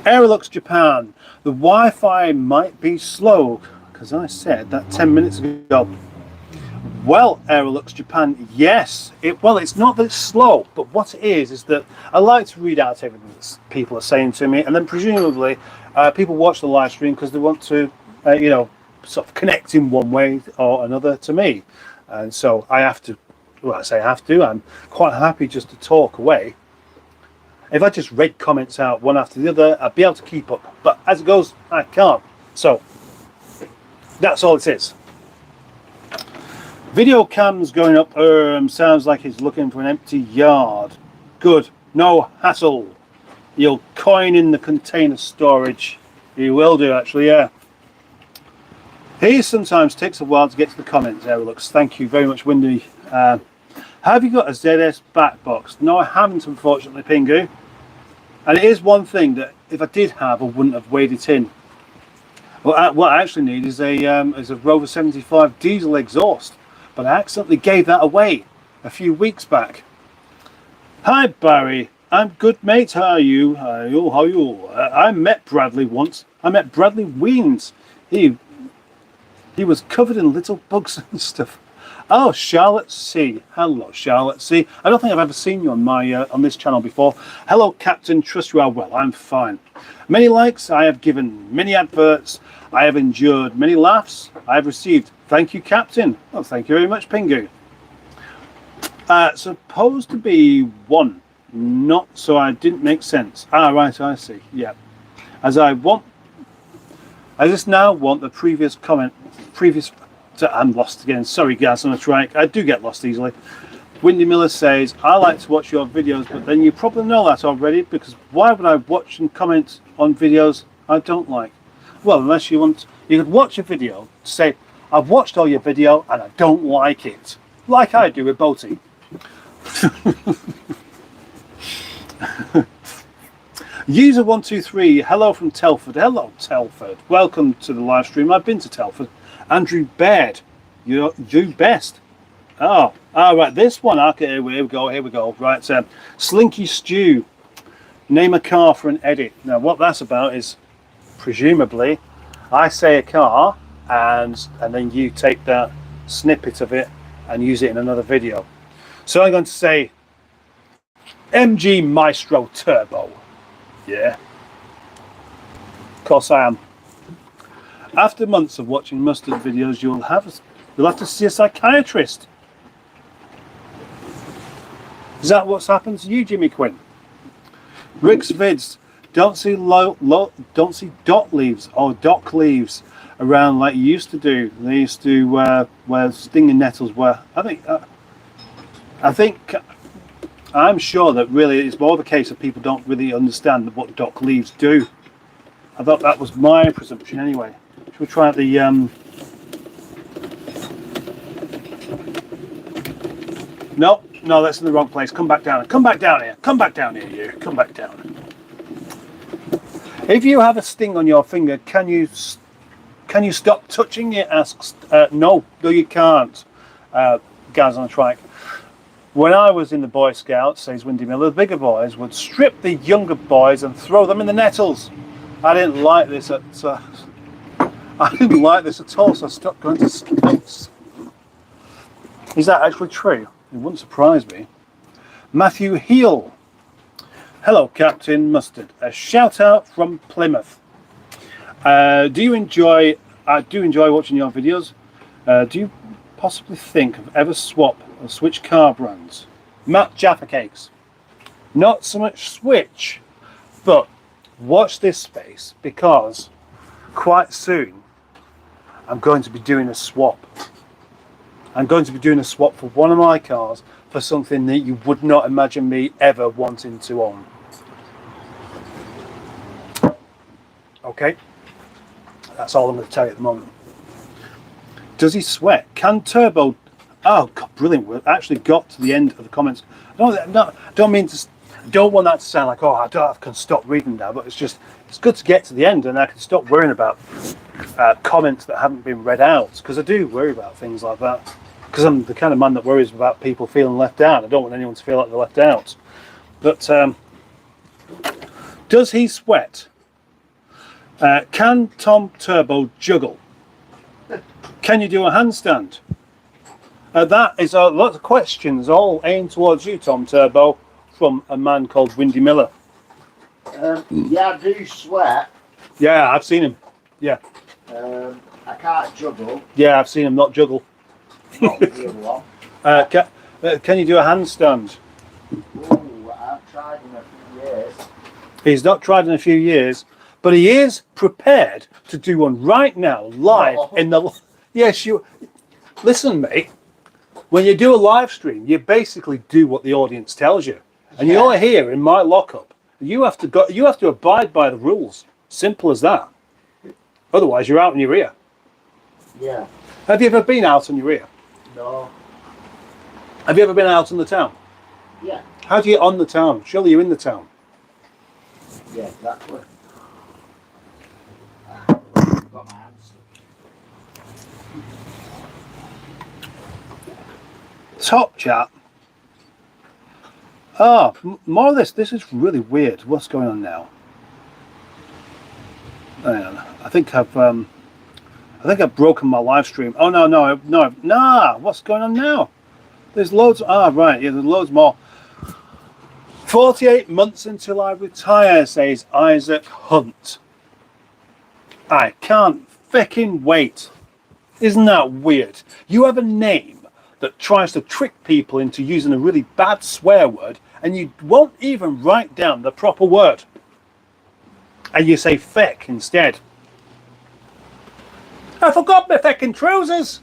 Aerolux Japan. The Wi-Fi might be slow, because I said that 10 minutes ago. Well, Aerolux Japan, yes. It's not that it's slow, but what it is that I like to read out everything that people are saying to me, and then presumably people watch the live stream because they want to, sort of connect in one way or another to me. And so I have to, well, I say I have to, I'm quite happy just to talk away. If I just read comments out one after the other, I'd be able to keep up. But as it goes, I can't. So that's all it is. Video cams going up. Sounds like he's looking for an empty yard. Good. No hassle. You'll coin in the container storage. You will do, actually, yeah. He sometimes takes a while to get to the comments, Aerolux. Thank you very much, Windy. Have you got a ZS back box? No, I haven't, unfortunately, Pingu. And it is one thing that if I did have, I wouldn't have weighed it in. Well, what I actually need is a Rover 75 diesel exhaust. But I accidentally gave that away a few weeks back. Hi, Barry. I'm good, mate. How are you? How are you? I met Bradley once. I met Bradley Weens. He was covered in little bugs and stuff. Oh, Charlotte C. Hello, Charlotte C. I don't think I've ever seen you on my on this channel before. Hello, Captain. Trust you are well. I'm fine. Many likes I have given. Many adverts I have endured. Many laughs I have received. Thank you, Captain. Well, thank you very much, Pingu. Supposed to be one. Not so I didn't make sense. Ah, right, I see. Yeah. I just now want the previous comment. I'm lost again. Sorry, guys, on a trike. I do get lost easily. Windy Miller says, I like to watch your videos, but then you probably know that already, because why would I watch and comment on videos I don't like? Well, unless you want, you could watch a video, say, I've watched all your video and I don't like it. Like I do with Boaty. User123, hello from Telford. Hello, Telford. Welcome to the live stream. I've been to Telford. Andrew Baird, you do best. Oh, right, this one. Okay, here we go. Right, Slinky Stew, name a car for an edit. Now, what that's about is, presumably, I say a car, and then you take that snippet of it and use it in another video. So I'm going to say MG Maestro Turbo. Yeah, of course I am. After months of watching Mustard videos, you'll have to see a psychiatrist. Is that what's happened to you, Jimmy Quinn? Rick's vids don't see dot leaves or dock leaves around like you used to do. They used to where stinging nettles were. I'm sure that really it's more of a case of people don't really understand what dock leaves do. I thought that was my presumption anyway. Should we try the No, that's in the wrong place. Come back down. Come back down here. Come back down here, you. Come back down. If you have a sting on your finger, can you stop touching it? Asks. No, you can't. Guys on a trike. When I was in the Boy Scouts, says Windy Miller, the bigger boys would strip the younger boys and throw them in the nettles. I didn't like this at all, so I stopped going to Scouts. Is that actually true? It wouldn't surprise me. Matthew Heel. Hello, Captain Mustard. A shout out from Plymouth. I do enjoy watching your videos. Do you possibly think of ever swap or switch car brands? Matt Jaffa Cakes. Not so much switch, but watch this space, because quite soon I'm going to be doing a swap. I'm going to be doing a swap for one of my cars for something that you would not imagine me ever wanting to own. Okay, that's all I'm going to tell you at the moment. Does he sweat? Can turbo? Oh God, brilliant! We actually got to the end of the comments. Don't want that to sound like, oh, I can stop reading now, but it's good to get to the end and I can stop worrying about comments that haven't been read out, because I do worry about things like that. because I'm the kind of man that worries about people feeling left out. I don't want anyone to feel like they're left out. But does he sweat? Can Tom Turbo juggle? Can you do a handstand? That is a lot of questions, all aimed towards you, Tom Turbo, from a man called Windy Miller. Yeah, I do sweat. Yeah, I've seen him. Yeah. I can't juggle. Yeah, I've seen him not juggle. Not with the other one. Can you do a handstand? Ooh, I've tried in a few years. He's not tried in a few years, but he is prepared to do one right now, live in the. Yes, you. Listen, mate. When you do a live stream, you basically do what the audience tells you, and you're here in my lockup. You have to abide by the rules. Simple as that. Otherwise, you're out in your ear. Yeah. Have you ever been out in your ear? No. Have you ever been out in the town? Yeah. How do you get on the town? Surely you're in the town. Yeah, exactly. Got my hands. Top chat. Ah, more of this. This is really weird. What's going on now? Hang on. I think I've broken my live stream. Oh no! Nah. What's going on now? There's loads. Ah, right. Yeah, there's loads more. 48 months until I retire, says Isaac Hunt. I can't fucking wait. Isn't that weird? You have a name that tries to trick people into using a really bad swear word, and you won't even write down the proper word. And you say feck instead. I forgot my feckin' trousers.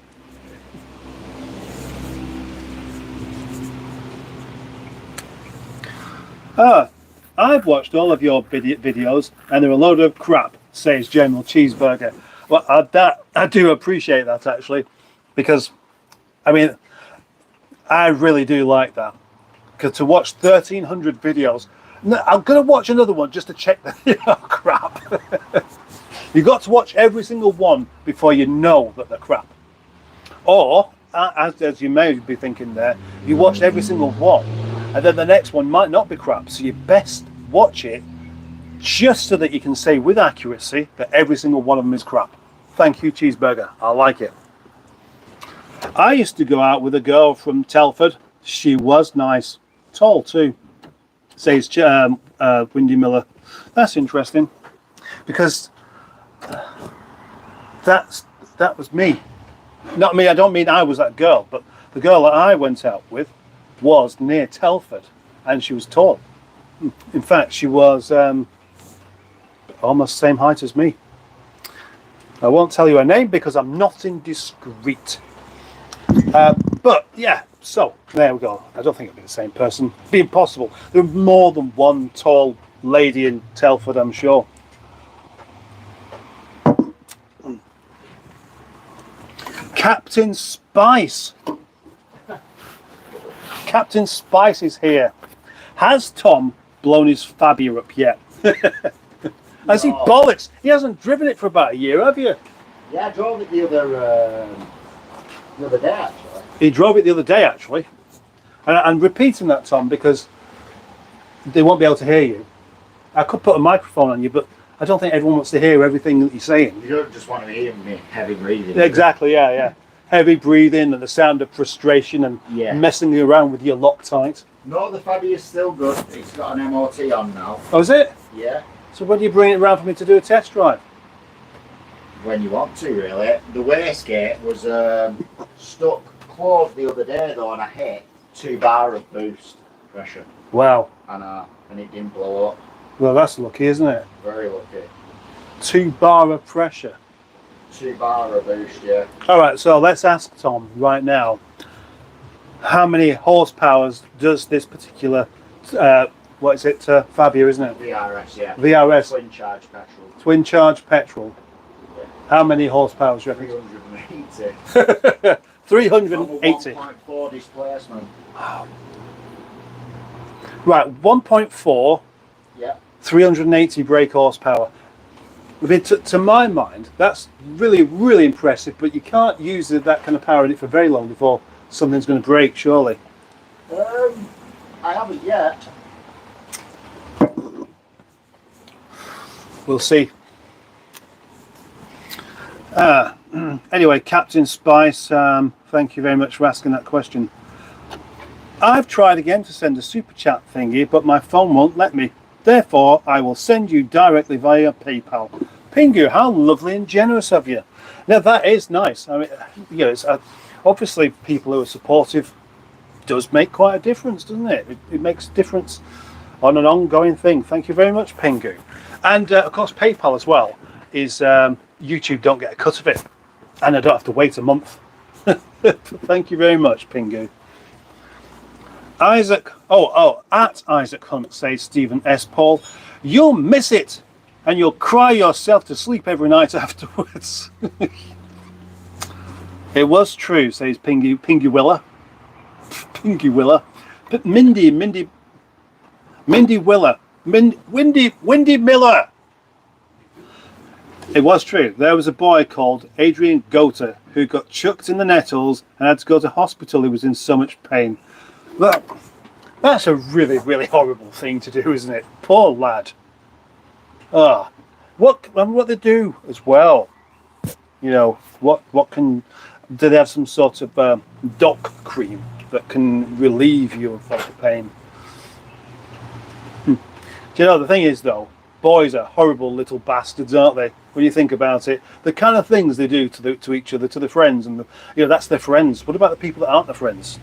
I've watched all of your videos and they're a load of crap, says General Cheeseburger. Well, I do appreciate that actually, because I mean, I really do like that. Because to watch 1,300 videos, I'm going to watch another one just to check the crap. You've got to watch every single one before you know that they're crap. Or, as you may be thinking there, you watched every single one, and then the next one might not be crap. So you best watch it just so that you can say with accuracy that every single one of them is crap. Thank you, Cheeseburger. I like it. I used to go out with a girl from Telford. She was nice. Tall too, says Windy Miller. That's interesting, because that was me. Not me, I don't mean I was that girl, but the girl that I went out with was near Telford, and she was tall. In fact, she was almost the same height as me. I won't tell you her name because I'm not indiscreet. But yeah, so there we go. I don't think it'd be the same person. It'd be impossible. There are more than one tall lady in Telford, I'm sure. Captain Spice. Captain Spice is here. Has Tom blown his Fabia up yet? Has he bollocks? He hasn't driven it for about a year, have you? Yeah, I drove it the other day actually. He drove it the other day actually. And I'm repeating that, Tom, because they won't be able to hear you. I could put a microphone on you, but I don't think everyone wants to hear everything that you're saying. You don't just want to hear me heavy breathing. Exactly, yeah. Heavy breathing and the sound of frustration and messing around with your Loctite. No, the Fabia's still good. It's got an MOT on now. Oh, is it? Yeah. So when do you bring it around for me to do a test drive? When you want to, really. The wastegate was stuck closed the other day though, and I hit 2 bar of boost pressure. Wow. And it didn't blow up. Well, that's lucky, isn't it? Very lucky. 2 bar of pressure. 2 bar of boost, yeah. All right, so let's ask Tom right now. How many horsepowers does this particular, what is it, Fabia, isn't it? VRS, yeah. VRS. Twin charge petrol. Twin charge petrol. Yeah. How many horsepower do you reckon? 380. 380. 1.4 displacement. Wow. Right, 1.4. Yeah. 380 brake horsepower. I mean, to my mind, that's really, really impressive, but you can't use that kind of power in it for very long before something's going to break, surely. I haven't yet. We'll see. Anyway, Captain Spice, thank you very much for asking that question. I've tried again to send a super chat thingy, but my phone won't let me. Therefore, I will send you directly via PayPal. Pingu, how lovely and generous of you. Now, that is nice. I mean, you know, it's, obviously people who are supportive does make quite a difference, doesn't it? It makes a difference on an ongoing thing. Thank you very much, Pingu. And, of course, PayPal as well is YouTube don't get a cut of it. And I don't have to wait a month. Thank you very much, Pingu. Isaac, at Isaac Hunt says Stephen S. Paul, you'll miss it and you'll cry yourself to sleep every night afterwards. It was true, says Pinguilla. But Mindy Willer. Windy Miller. It was true. There was a boy called Adrian Gota who got chucked in the nettles and had to go to hospital. He was in so much pain. That's a really, really horrible thing to do, isn't it? Poor lad. What they do as well. You know, do they have some sort of doc cream that can relieve you of the pain? Do you know, the thing is though, boys are horrible little bastards, aren't they? When you think about it, the kind of things they do to each other, to their friends, and that's their friends. What about the people that aren't their friends?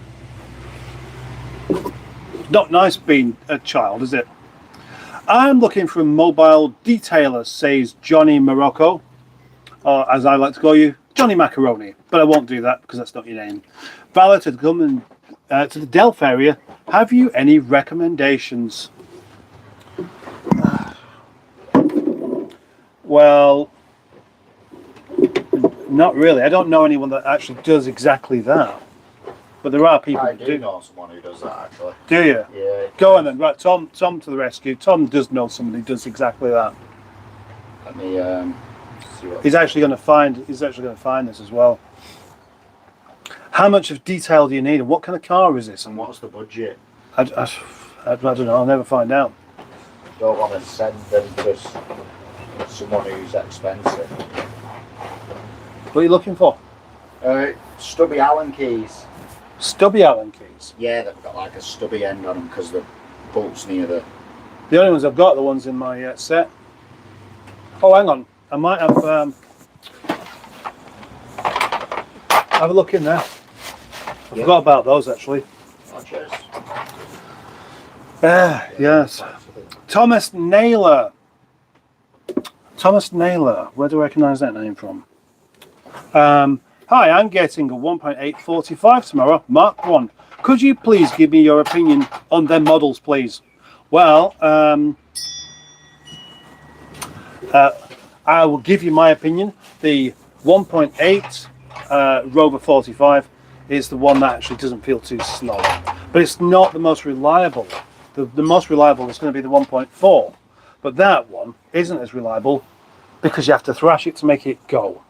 Not nice being a child, is it? I'm looking for a mobile detailer, says Johnny Morocco, or as I like to call you, Johnny Macaroni. But I won't do that because that's not your name. Valor to come to the Delft area. Have you any recommendations? Well, not really. I don't know anyone that actually does exactly that. But there are people I who do know someone who does that, actually. Do you? Yeah. Go on then. Right, Tom to the rescue. Tom does know somebody who does exactly that. Let me see what... He's actually going to find this as well. How much of detail do you need, and what kind of car is this? And what's the budget? I don't know. I'll never find out. Don't want to send them to someone who's expensive. What are you looking for? Stubby Allen keys. Stubby Allen keys. Yeah, they've got like a stubby end on them because the bolt's near the... The only ones I've got are the ones in my set. Oh, hang on. I might have... have a look in there. I forgot about those, actually. Oh, cheers. Yes. Thomas Naylor. Where do I recognise that name from? Hi, I'm getting a 1.845 tomorrow, Mark 1. Could you please give me your opinion on their models, please? Well, I will give you my opinion. The 1.8 Rover 45 is the one that actually doesn't feel too slow. But it's not the most reliable. The most reliable is going to be the 1.4. But that one isn't as reliable because you have to thrash it to make it go.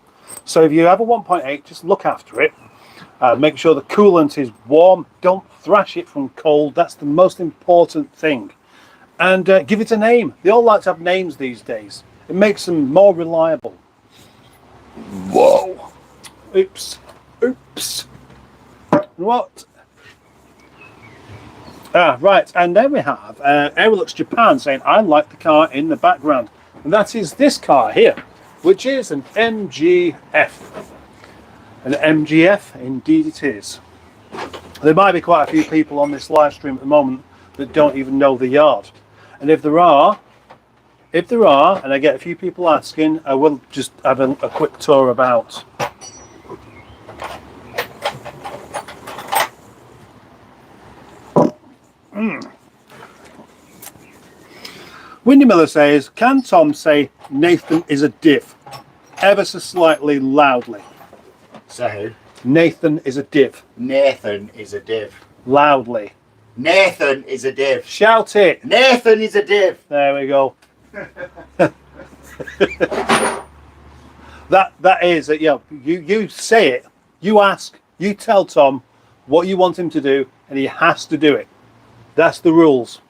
So if you have a 1.8, just look after it. Make sure the coolant is warm. Don't thrash it from cold. That's the most important thing. And give it a name. They all like to have names these days. It makes them more reliable. Whoa. Oops. What? Right. And then we have Aerolux Japan saying, I like the car in the background. And that is this car here, which is an MGF. An MGF, indeed it is. There might be quite a few people on this live stream at the moment that don't even know the yard. And if there are, and I get a few people asking, I will just have a quick tour about. Windy Miller says, can Tom say Nathan is a div? Ever so slightly loudly. So who? Nathan is a div. Nathan is a div. Loudly. Nathan is a div. Shout it. Nathan is a div. There we go. that is it. You say it. You ask. You tell Tom what you want him to do, and he has to do it. That's the rules.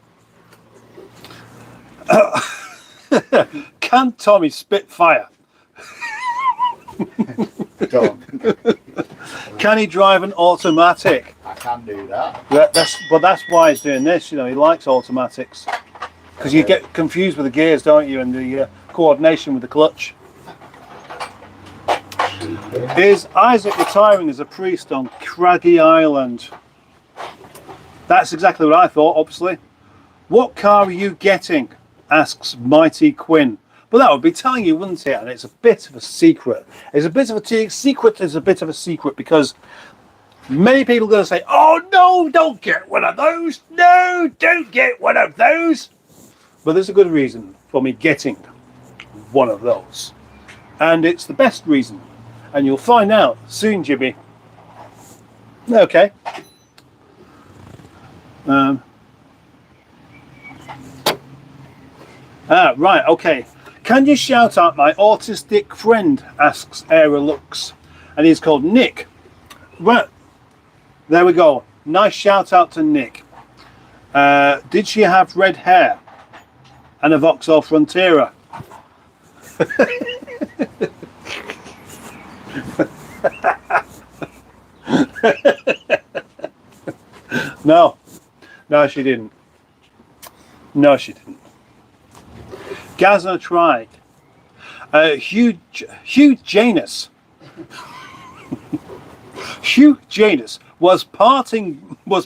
Can Tommy spit fire? Can he drive an automatic? I can do that. That's why he's doing this. You know, he likes automatics because you get confused with the gears, don't you, and the coordination with the clutch. Is Isaac retiring as a priest on Craggy Island? That's exactly what I thought, obviously. What car are you getting? Asks Mighty Quinn. But that would be telling you, wouldn't it? And it's a bit of a secret. It's a bit of a secret. It's a bit of a secret because many people are going to say, "Oh no, don't get one of those. No, don't get one of those." But there's a good reason for me getting one of those, and it's the best reason. And you'll find out soon, Jimmy. Okay. Right. Okay. Can you shout out my autistic friend? Asks Aerolux, and he's called Nick. Well, there we go. Nice shout out to Nick. Did she have red hair and a Vauxhall Frontera? No, she didn't. No, she didn't. Gaza tried. Hugh Janus. Hugh Janus was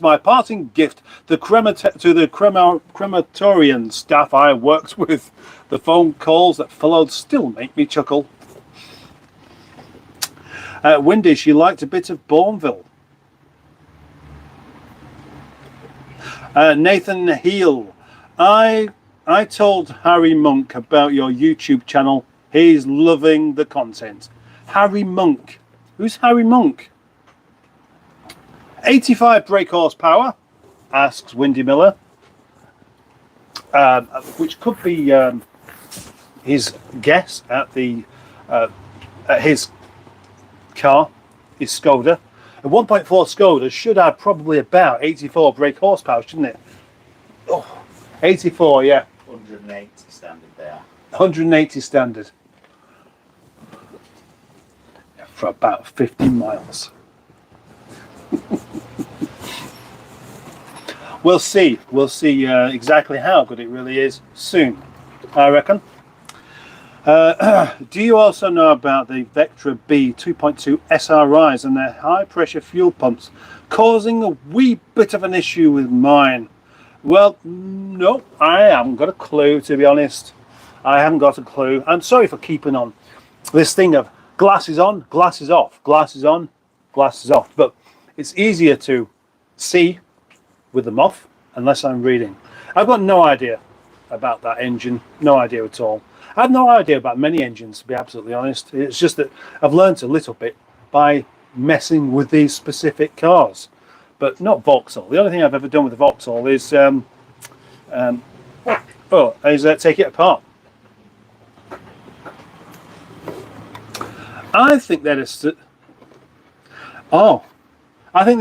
my parting gift to the crematorian staff I worked with. The phone calls that followed still make me chuckle. Wendy, she liked a bit of Bourneville. Nathan Heel, I told Harry Monk about your YouTube channel. He's loving the content. Harry Monk. Who's Harry Monk? 85 brake horsepower, asks Windy Miller. Which could be his guess at his car, his Skoda. A 1.4 Skoda should have probably about 84 brake horsepower, shouldn't it? Oh, 84, yeah. 180 standard there. 180 standard. For about 50 miles. We'll see exactly how good it really is soon, I reckon. Do you also know about the Vectra B 2.2 SRIs and their high pressure fuel pumps causing a wee bit of an issue with mine? Well, no, I haven't got a clue, to be honest. I haven't got a clue. I'm sorry for keeping on this thing of glasses on, glasses off, glasses on, glasses off. But it's easier to see with them off unless I'm reading. I've got no idea about that engine, no idea at all. I have no idea about many engines, to be absolutely honest. It's just that I've learnt a little bit by messing with these specific cars, but not Vauxhall. The only thing I've ever done with the Vauxhall is take it apart. I think they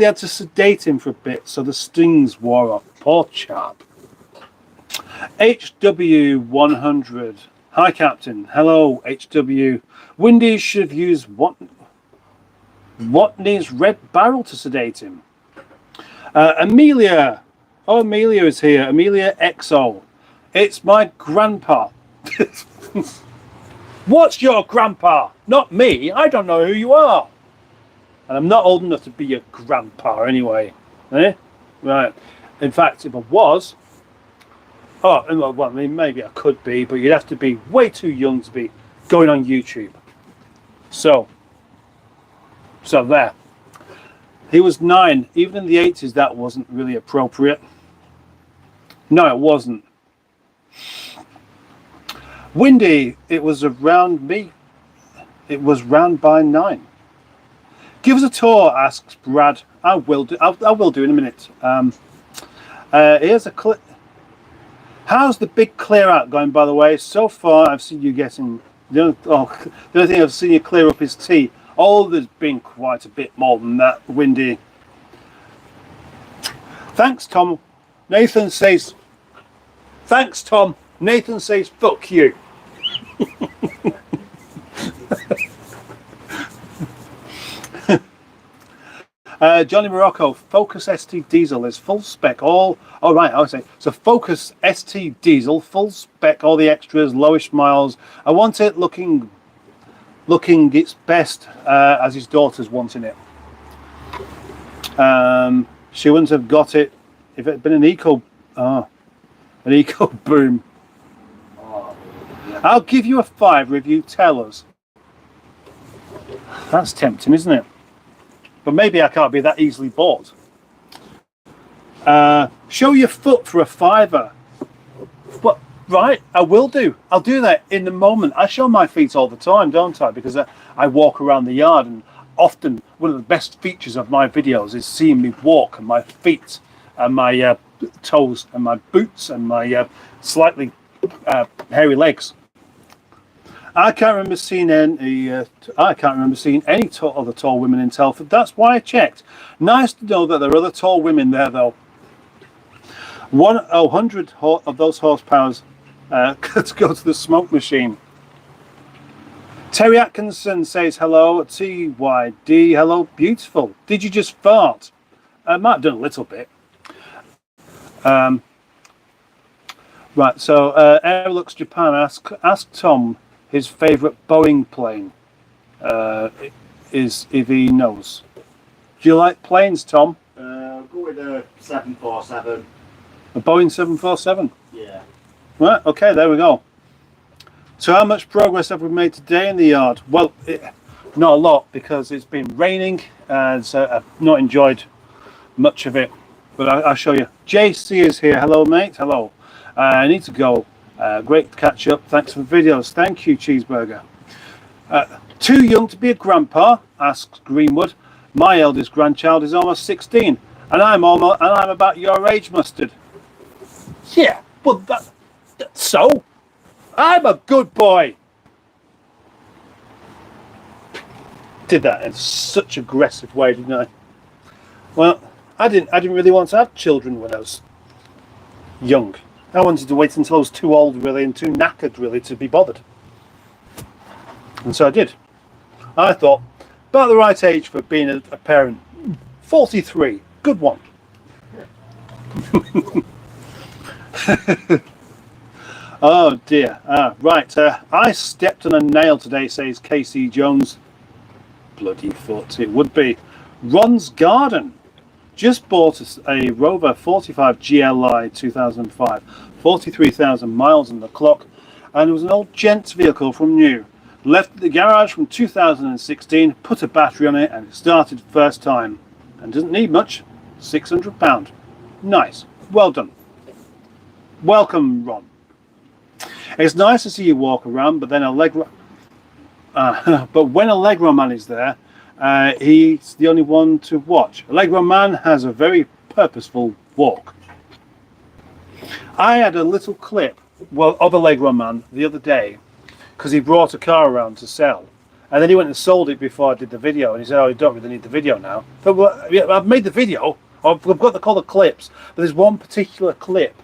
had to sedate him for a bit so the stings wore off. Poor chap. HW100. Hi, Captain. Hello, HW. Windy should use Watney's red barrel to sedate him. Amelia. Oh, Amelia is here. Amelia XO. It's my grandpa. What's your grandpa? Not me. I don't know who you are. And I'm not old enough to be your grandpa anyway. Eh? Right. In fact, if I was... Oh, well, I mean, maybe I could be, but you'd have to be way too young to be going on YouTube. So there. He was 9. Even in the 80s, that wasn't really appropriate. No, it wasn't. Windy, it was around me. It was round by 9. Give us a tour, asks Brad. I will do. I will do in a minute. Here's a clip. How's the Big Clearout going, by the way? So far, I've seen you getting... The only thing I've seen you clear up is tea. Oh, there's been quite a bit more than that, Windy. Thanks, Tom. Nathan says, thanks, Tom. Nathan says, fuck you. Johnny Morocco, Focus ST Diesel is full spec. All right, I say so. Focus ST Diesel, full spec, all the extras, lowish miles. I want it looking its best, as his daughter's wanting it. She wouldn't have got it if it had been an eco boom. I'll give you a 5 review. Tell us. That's tempting, isn't it? But maybe I can't be that easily bought. Show your foot for a £5. But right, I will do. I'll do that in the moment. I show my feet all the time, don't I? Because I walk around the yard, and often one of the best features of my videos is seeing me walk, and my feet and my toes and my boots and my slightly hairy legs. I can't remember seeing any. Any other tall women in Telford. That's why I checked. Nice to know that there are other tall women there, though. 100 of those horsepowers could go to the smoke machine. Terry Atkinson says hello. TYD, hello, beautiful. Did you just fart? I might have done a little bit. Right. So Aerolux Japan ask Tom his favourite Boeing plane is, if he knows. Do you like planes, Tom? Go with a 747. A Boeing 747? Yeah. Right, okay, there we go. So how much progress have we made today in the yard? Well, not a lot, because it's been raining, and so I've not enjoyed much of it. But I'll show you. JC is here. Hello, mate. Hello. I need to go. Great to catch up. Thanks for the videos. Thank you, Cheeseburger. Too young to be a grandpa? Asks Greenwood. My eldest grandchild is almost 16, and I'm about your age, Mustard. Yeah, well, so I'm a good boy. Did that in such aggressive way, didn't I? Well, I didn't really want to have children when I was young. I wanted to wait until I was too old, really, and too knackered, really, to be bothered. And so I did. I thought, about the right age for being a parent. 43. Good one. Oh, dear. Right. I stepped on a nail today, says KC Jones. Bloody foot. It would be. Ron's Garden. Just bought a Rover 45 GLI 2005, 43,000 miles on the clock, and it was an old gent's vehicle from new. Left at the garage from 2016, put a battery on it, and it started first time. And doesn't need much, £600. Nice, well done. Welcome, Ron. It's nice to see you walk around, but then but when Allegro Man is there, he's the only one to watch. Allegro Man has a very purposeful walk. I had a little clip of Allegro Man the other day because he brought a car around to sell, and then he went and sold it before I did the video, and he said, "Oh, you don't really need the video now." But well, yeah, I've made the video. I've got to call the clips, but there's one particular clip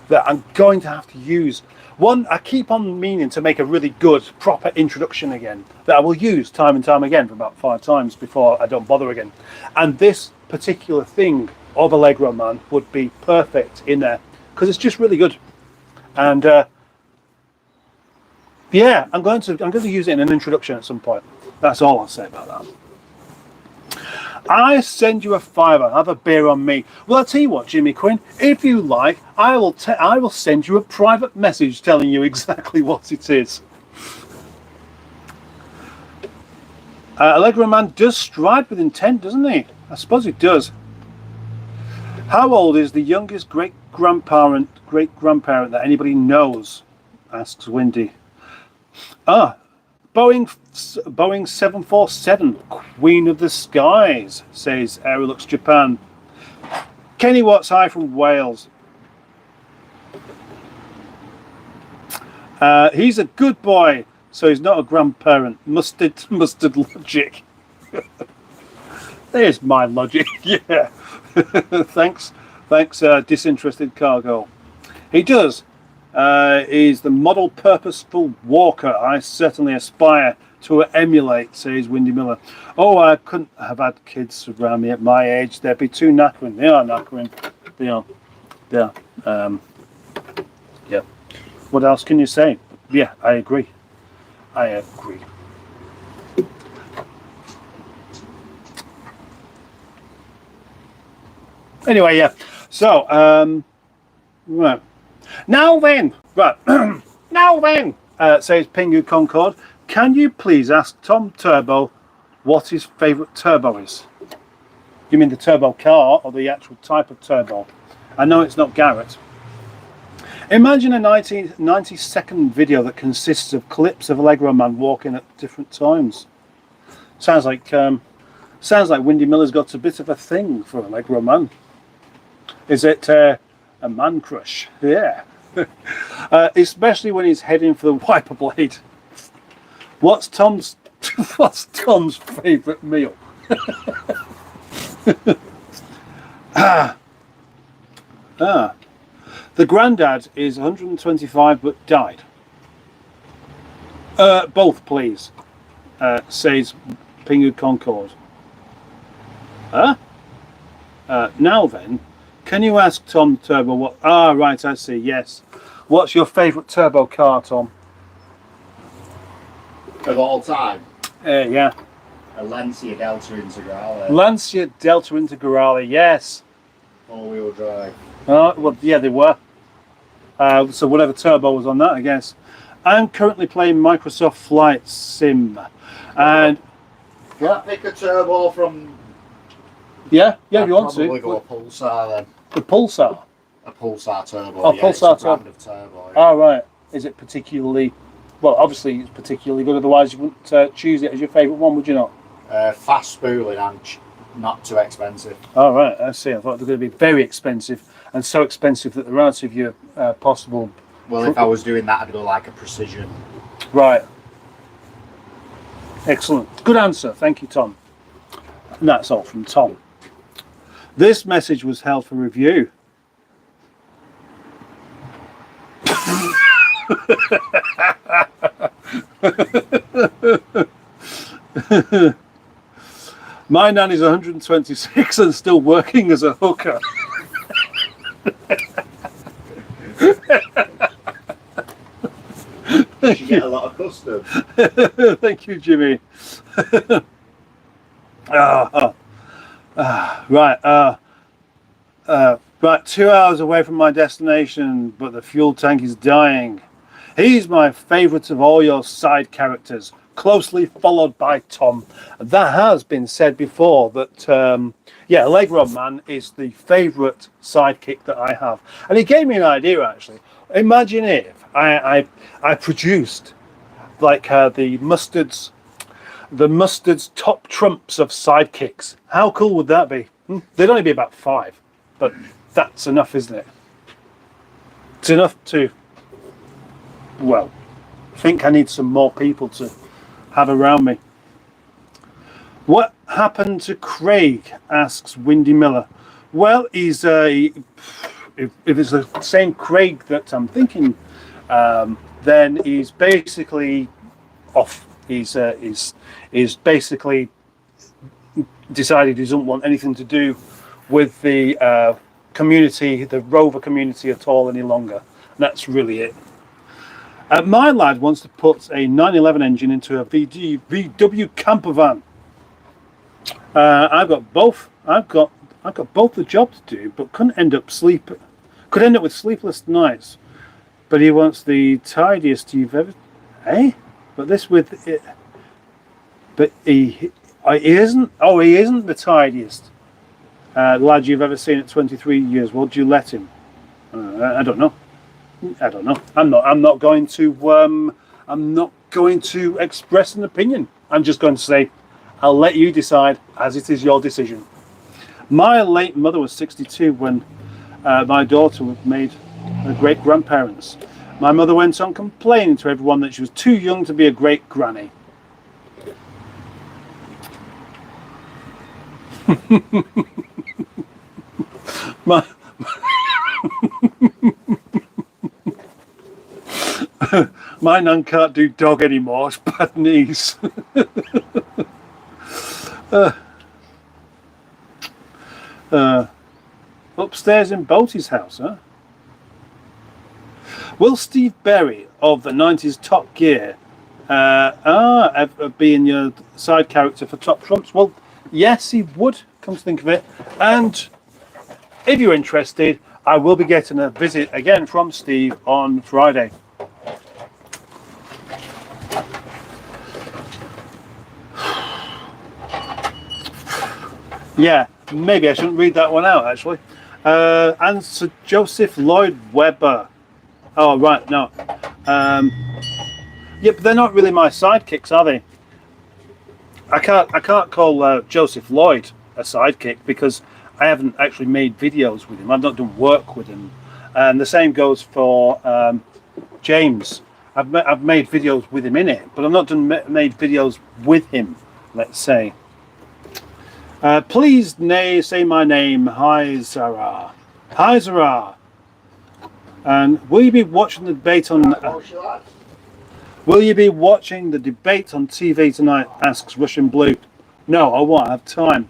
that I'm going to have to use. One, I keep on meaning to make a really good, proper introduction again that I will use time and time again for about 5 times before I don't bother again. And this particular thing of Allegro Man would be perfect in there because it's just really good. And yeah, I'm going to use it in an introduction at some point. That's all I'll say about that. I send you a £5. Have a beer on me. Well, I'll tell you what, Jimmy Quinn. If you like, I will send you a private message telling you exactly what it is. Allegro Man does stride with intent, doesn't he? I suppose he does. How old is the youngest great grandparent that anybody knows? Asks Wendy. Boeing 747, Queen of the Skies, says Aerolux Japan. Kenny Watts, hi from Wales. He's a good boy, so he's not a grandparent. Mustard logic. There's my logic. Yeah. Thanks Thanks, disinterested cargo. He does. He's the model purposeful walker I certainly aspire to emulate, says Windy Miller. Oh, I couldn't have had kids around me at my age. They'd be too knackering. They are knackering. They are. They are. Yeah. What else can you say? Yeah, I agree. I agree. Anyway, yeah. So, right. Now then, right. Now then, says Pingu Concord, can you please ask Tom Turbo what his favourite turbo is? You mean the turbo car or the actual type of turbo? I know it's not Garrett. Imagine a 90-second video that consists of clips of Allegro Man walking at different times. Sounds like Windy Miller's got a bit of a thing for Allegro Man. Is it a man crush? Yeah. Especially when he's heading for the wiper blade. What's Tom's favourite meal? The granddad is 125 but died. Both, please, says Pingu Concord. Now then, can you ask Tom Turbo what... Ah, right, I see, yes. What's your favourite turbo car, Tom? Of all time? Yeah. A Lancia Delta Integrale. Lancia Delta Integrale, yes. All-wheel drive. Oh, well, yeah, they were. So whatever turbo was on that, I guess. I'm currently playing Microsoft Flight Sim. And... Can I pick a turbo from... Yeah, if you want to. I'd probably go a Pulsar then. The Pulsar? A Pulsar turbo. Oh, yeah, Pulsar it's a brand of turbo. Yeah. Oh, right. Is it particularly... Well, obviously it's particularly good, otherwise you wouldn't choose it as your favourite one, would you not? Fast spooling and not too expensive. Oh, right, I see. I thought they were going to be very expensive, and so expensive that they're out of your possible... Well, if I was doing that, I'd go like a Precision. Right. Excellent. Good answer. Thank you, Tom. And that's all from Tom. This message was held for review. My nanny's 126 and still working as a hooker. You get a lot of custom. Thank you, Jimmy. Right, 2 hours away from my destination, but the fuel tank is dying. He's my favourite of all your side characters, closely followed by Tom. That has been said before, that yeah, Allegro Man is the favourite sidekick that I have. And he gave me an idea, actually. Imagine if I produced like the mustard's top trumps of sidekicks. How cool would that be? They'd only be about 5, but that's enough, isn't it? It's enough to, well, I think I need some more people to have around me. What happened to Craig? Asks Windy Miller. Well, he's if it's the same Craig that I'm thinking, then he's basically off. He's basically decided he doesn't want anything to do with the community, the Rover community at all any longer. And that's really it. My lad wants to put a 911 engine into a VW camper van. I've got both the job to do, but could end up with sleepless nights. But he wants the tidiest you've ever, But this with it. But he isn't. Oh, he isn't the tidiest lad you've ever seen at 23 years. Would you let him? I don't know. I'm not going to express an opinion. I'm just going to say, I'll let you decide, as it is your decision. My late mother was 62 when my daughter made her great grandparents. My mother went on complaining to everyone that she was too young to be a great granny. My nan can't do dog anymore. It's bad knees. Upstairs in Bolty's house, huh? Will Steve Berry of the 90s Top Gear be in your side character for Top Trumps? Well, yes, he would, come to think of it. And if you're interested, I will be getting a visit again from Steve on Friday. Yeah, maybe I shouldn't read that one out, actually. And Sir Joseph Lloyd Webber. Oh, right, no. Yeah, but they're not really my sidekicks, are they? I can't call Joseph Lloyd a sidekick because I haven't actually made videos with him. I've not done work with him. And the same goes for James. I've made videos with him in it, but I've not made videos with him, let's say. Please say my name. Hi, Zara. Hi, Zara. And will you be watching the debate on... will you be watching the debate on TV tonight? Asks Russian Blue. No, I won't have time.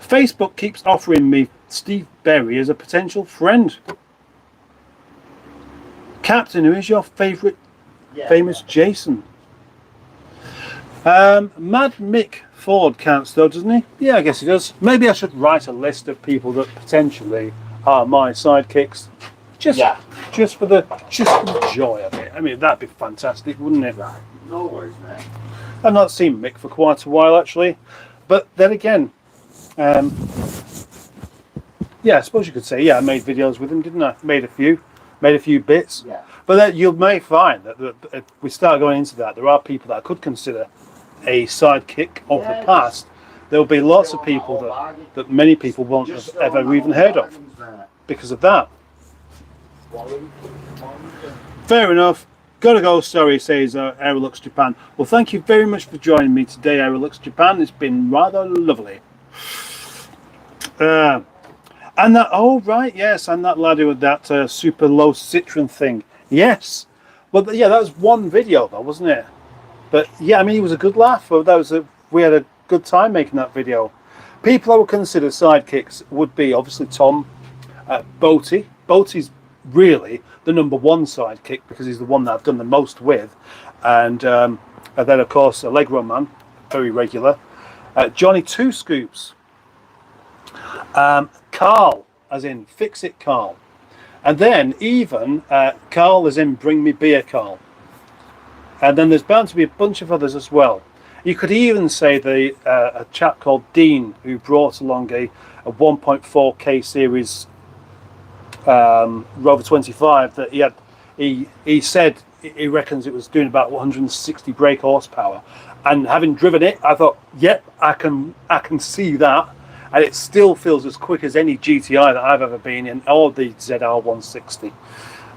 Facebook keeps offering me Steve Berry as a potential friend. Captain, who is your favourite famous Jason? Mad Mick Ford counts though, doesn't he? Yeah, I guess he does. Maybe I should write a list of people that potentially are my sidekicks. Just for the joy of it. I mean, that'd be fantastic, wouldn't it? Right. No worries, mate. I've not seen Mick for quite a while, actually. But then again, yeah, I suppose you could say, yeah, I made videos with him, didn't I? Made a few bits. Yeah. But then you may find that if we start going into that, there are people that I could consider a sidekick of the past. There will be lots of people that many people won't have ever even heard of because of that. Fair enough. Gotta go, sorry, says Aerolux Japan. Well, thank you very much for joining me today, Aerolux Japan. It's been rather lovely. And that, oh right, yes, and that lad with that super low citron thing. Yes. Well, yeah, that was one video though, wasn't it? But yeah, I mean, it was a good laugh. We had a good time making that video. People I would consider sidekicks would be obviously Tom, Boaty. Boaty's really the number one sidekick because he's the one that I've done the most with, and then of course Allegro Man, very regular. Johnny Two Scoops. Carl, as in Fix It Carl. And then even Carl as in Bring Me Beer Carl. And then there's bound to be a bunch of others as well. You could even say a chap called Dean who brought along a 1.4K series Rover 25 that he said he reckons it was doing about 160 brake horsepower. And having driven it, I thought, yep, I can see that. And it still feels as quick as any GTI that I've ever been in, or the ZR160.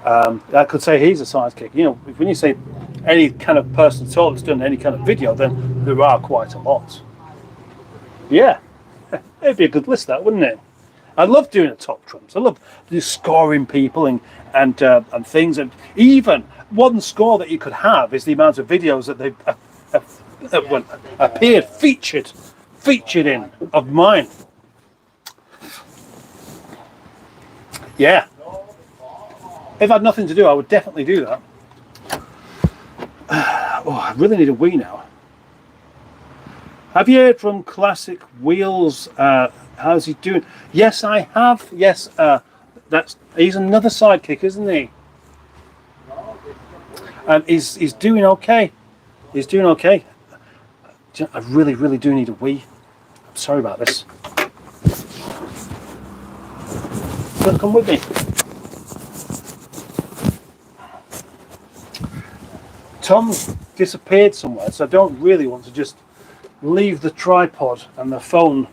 I could say he's a sidekick. You know, when you say any kind of person at all that's done any kind of video, then there are quite a lot. Yeah, it'd be a good list, that, wouldn't it? I love doing a top trumps. I love just scoring people and things. And even one score that you could have is the amount of videos that they've appeared featured in of mine. Yeah. If I had nothing to do, I would definitely do that. Oh, I really need a wee now. Have you heard from Classic Wheels? How's he doing? Yes, I have. Yes, he's another sidekick, isn't he? He's doing okay. He's doing okay. I really, really do need a wee. I'm sorry about this. Come with me. Tom's disappeared somewhere, so I don't really want to just leave the tripod and the phone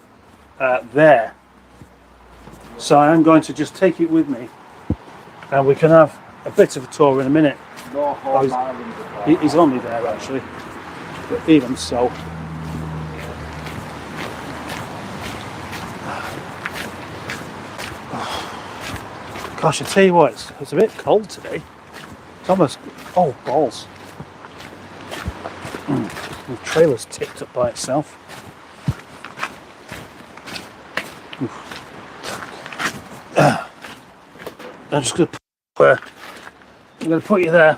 there. So I am going to just take it with me, and we can have a bit of a tour in a minute. He's only there actually, but even so. Gosh, I tell you what, it's a bit cold today. It's almost, oh balls. The trailer's tipped up by itself. I'm just going to put you there.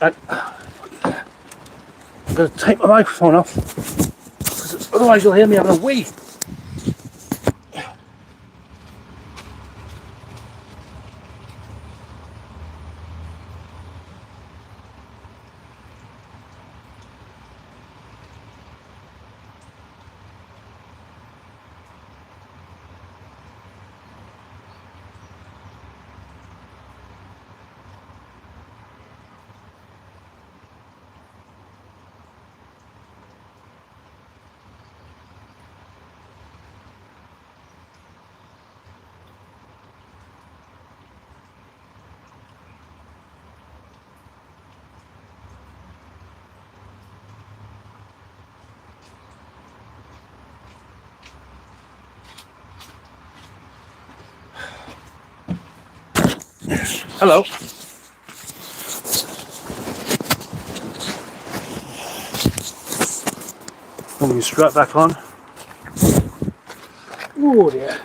And I'm going to take my microphone off, because otherwise you'll hear me having a wee. Hello. Putting your strap back on. Oh dear.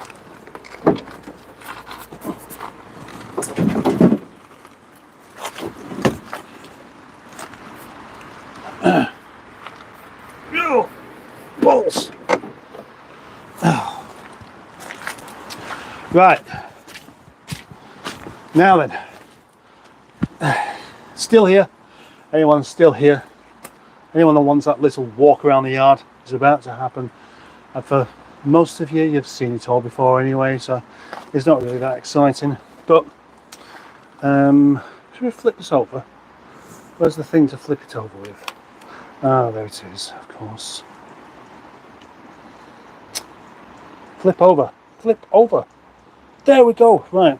Oh, balls. Oh. Right. Now then. Still here. Anyone still here? Anyone that wants that little walk around the yard is about to happen. And for most of you, you've seen it all before anyway, so it's not really that exciting. But should we flip this over? Where's the thing to flip it over with? Ah, there it is, of course. Flip over. Flip over. There we go. Right.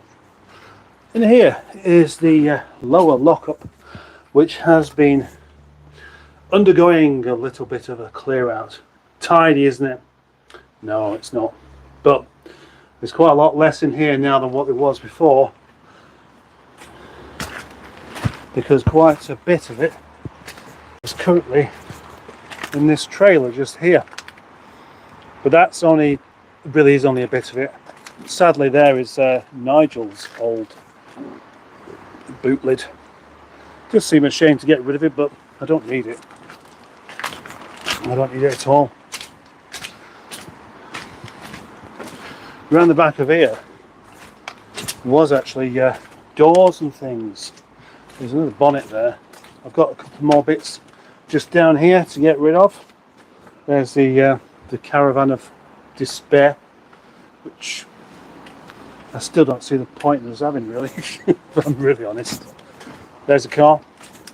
In here is the lower lockup, which has been undergoing a little bit of a clear out. Tidy, isn't it? No, it's not. But there's quite a lot less in here now than what there was before, because quite a bit of it is currently in this trailer just here. But that's only, really is only a bit of it. Sadly, there is Nigel's old boot lid. Just seem ashamed to get rid of it, but I don't need it. I don't need it at all. Around the back of here was actually doors and things. There's another bonnet there. I've got a couple more bits just down here to get rid of. There's the caravan of despair, which I still don't see the point in us having, really. If I'm really honest. There's a car.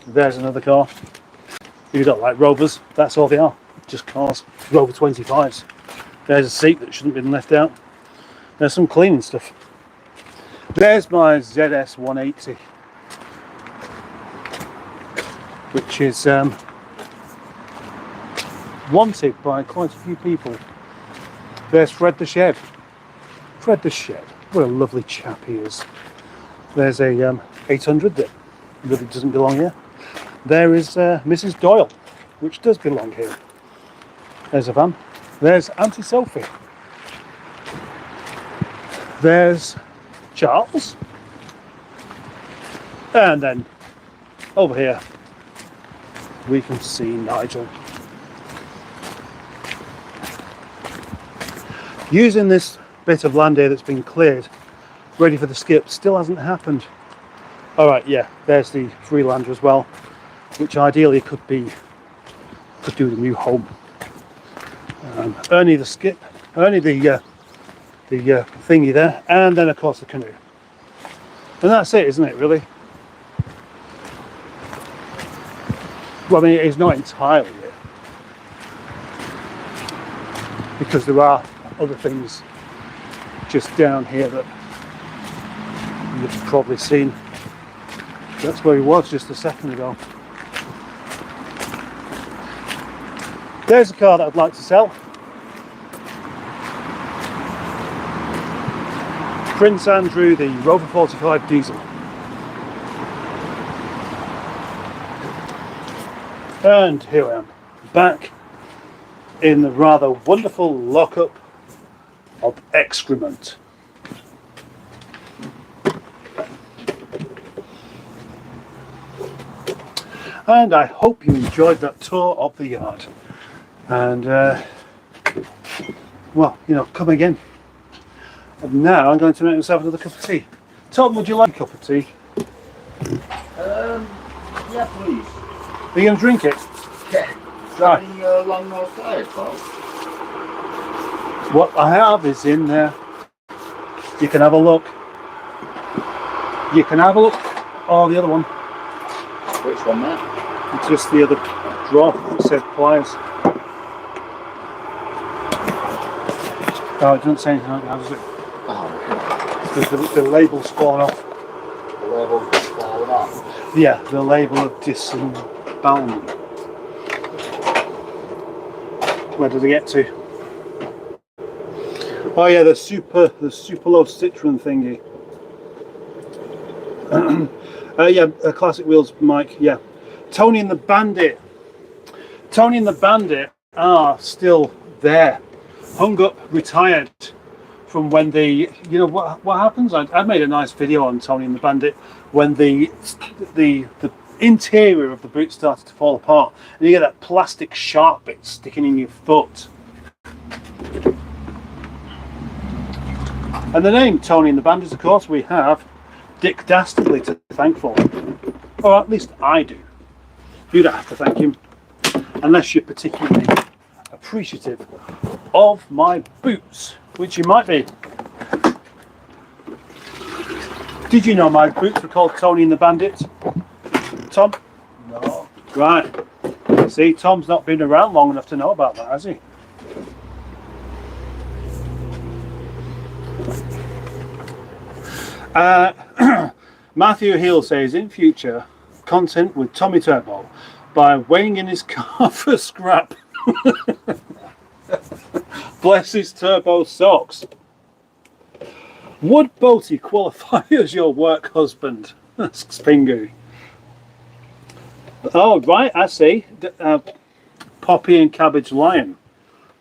There's another car. If you don't like Rovers, that's all they are. Just cars. Rover 25s. There's a seat that shouldn't have been left out. There's some cleaning stuff. There's my ZS 180, which is wanted by quite a few people. There's Fred the Shed. Fred the Shed. What a lovely chap he is. There's a 800 that really doesn't belong here. There is Mrs. Doyle, which does belong here. There's a van. There's Auntie Sophie. There's Charles. And then over here we can see Nigel. Using this bit of land here that's been cleared, ready for the skip, still hasn't happened. Alright, yeah, there's the Freelander as well, which ideally could do the new home. Ernie the skip, Ernie the thingy there, and then of course the canoe. And that's it, isn't it, really? Well, I mean, it's not entirely it, because there are other things just down here that you've probably seen. That's where he was just a second ago. There's a car that I'd like to sell. Prince Andrew, the Rover 45 diesel. And here I am, back in the rather wonderful lockup of excrement. And I hope you enjoyed that tour of the yard. And, well, you know, come again. And now I'm going to make myself another cup of tea. Tom, would you like a cup of tea? Yeah, please. Are you going to drink it? Yeah. Right. Long nose fire, Paul? What I have is in there. You can have a look. You can have a look. Oh, the other one. Which one, mate? It's just the other drawer. It says pliers. Oh, it doesn't say anything like that, does it? Oh, The label's fallen off. the label's just fallen off. Yeah, the label of disembowelment. Where did I get to? Oh yeah, the super low Citroen thingy. Yeah, classic wheels, Mike. Yeah, Tony and the Bandit. Tony and the Bandit are still there, hung up, retired from when the, you know what happens. I made a nice video on Tony and the Bandit when the interior of the boot started to fall apart, and you get that plastic sharp bit sticking in your foot. And the name Tony and the Bandit, of course, we have Dick Dastardly to thank for, or at least I do. You don't have to thank him unless you're particularly appreciative of my boots, which you might be. Did you know my boots were called Tony and the Bandit, Tom? No. Right. See, Tom's not been around long enough to know about that, has he? Matthew Hill says, in future, content with Tommy Turbo by weighing in his car for scrap. Bless his turbo socks. Would Boaty qualify as your work husband? Asks Pingu. Oh, right, I see. Poppy and Cabbage Lion.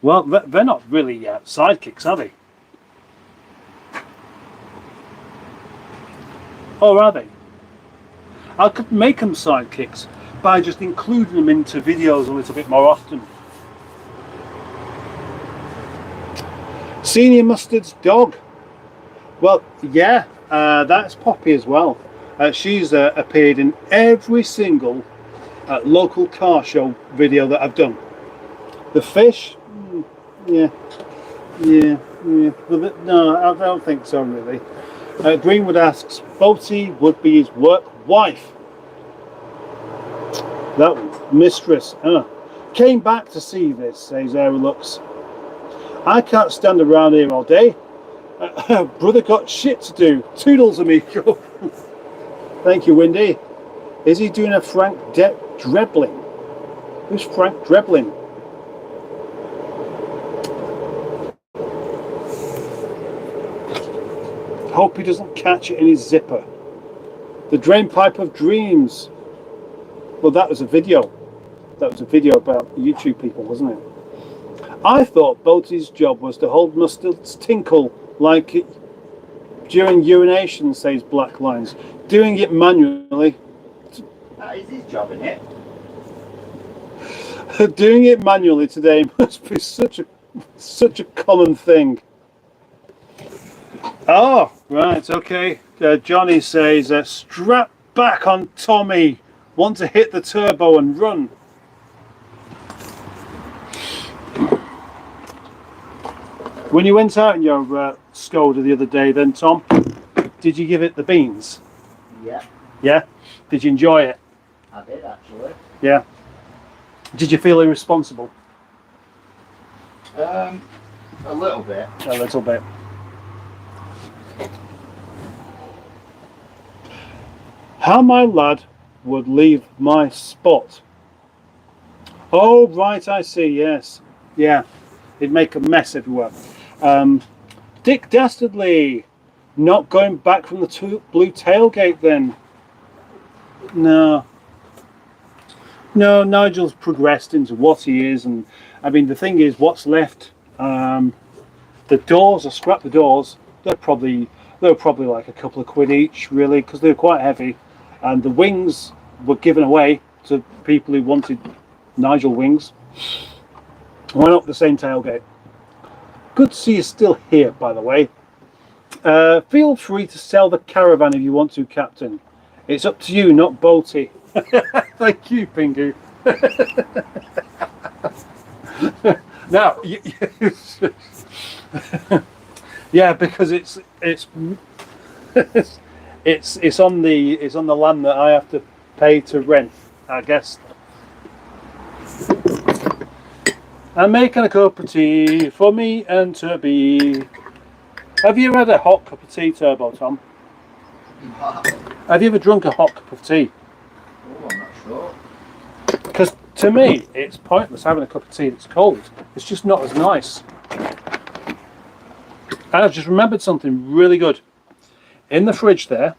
Well, they're not really sidekicks, are they? Or are they? I could make them sidekicks by just including them into videos a little bit more often. Senior Mustard's dog. Well, yeah, that's Poppy as well. She's appeared in every single local car show video that I've done. The fish, yeah. Well, no, I don't think so really. Greenwood asks, Boaty would be his work wife. That one, mistress. Came back to see this, says Aerolux. I can't stand around here all day. Brother got shit to do. Toodles, amigo. Thank you, Windy. Is he doing a Frank Drebling? Who's Frank Drebling? Hope he doesn't catch it in his zipper. The Drain Pipe of Dreams. Well, that was a video. That was a video about YouTube people, wasn't it? I thought Boaty's job was to hold Mustard's tinkle like it during urination, says Black Lines. Doing it manually. That is his job, isn't it? Doing it manually today must be such a common thing. Oh, right, okay. Johnny says, strap back on Tommy. Want to hit the turbo and run. When you went out in your Skoda the other day then, Tom, did you give it the beans? Yeah. Yeah? Did you enjoy it? I did, actually. Yeah. Did you feel irresponsible? A little bit. A little bit. How my lad would leave my spot. Oh, right, I see, yes. Yeah, he'd make a mess everywhere. Dick Dastardly. Not going back from the blue tailgate then. No. No, Nigel's progressed into what he is, and I mean the thing is, what's left? The doors, I scrapped the doors. They were probably like a couple of quid each, really, because they were quite heavy, and the wings were given away to people who wanted Nigel wings. Went up the same tailgate. Good to see you still here, by the way. Feel free to sell the caravan if you want to, Captain. It's up to you, not Bolty. Thank you, Pingu. Now, yeah, because it's it's on the land that I have to pay to rent, I guess. I'm making a cup of tea for me and Turby. Have you ever had a hot cup of tea, Turbo, Tom? Have you ever drunk a hot cup of tea? Oh, I'm not sure. Because to me, it's pointless having a cup of tea that's cold. It's just not as nice. And I've just remembered something really good. In the fridge there,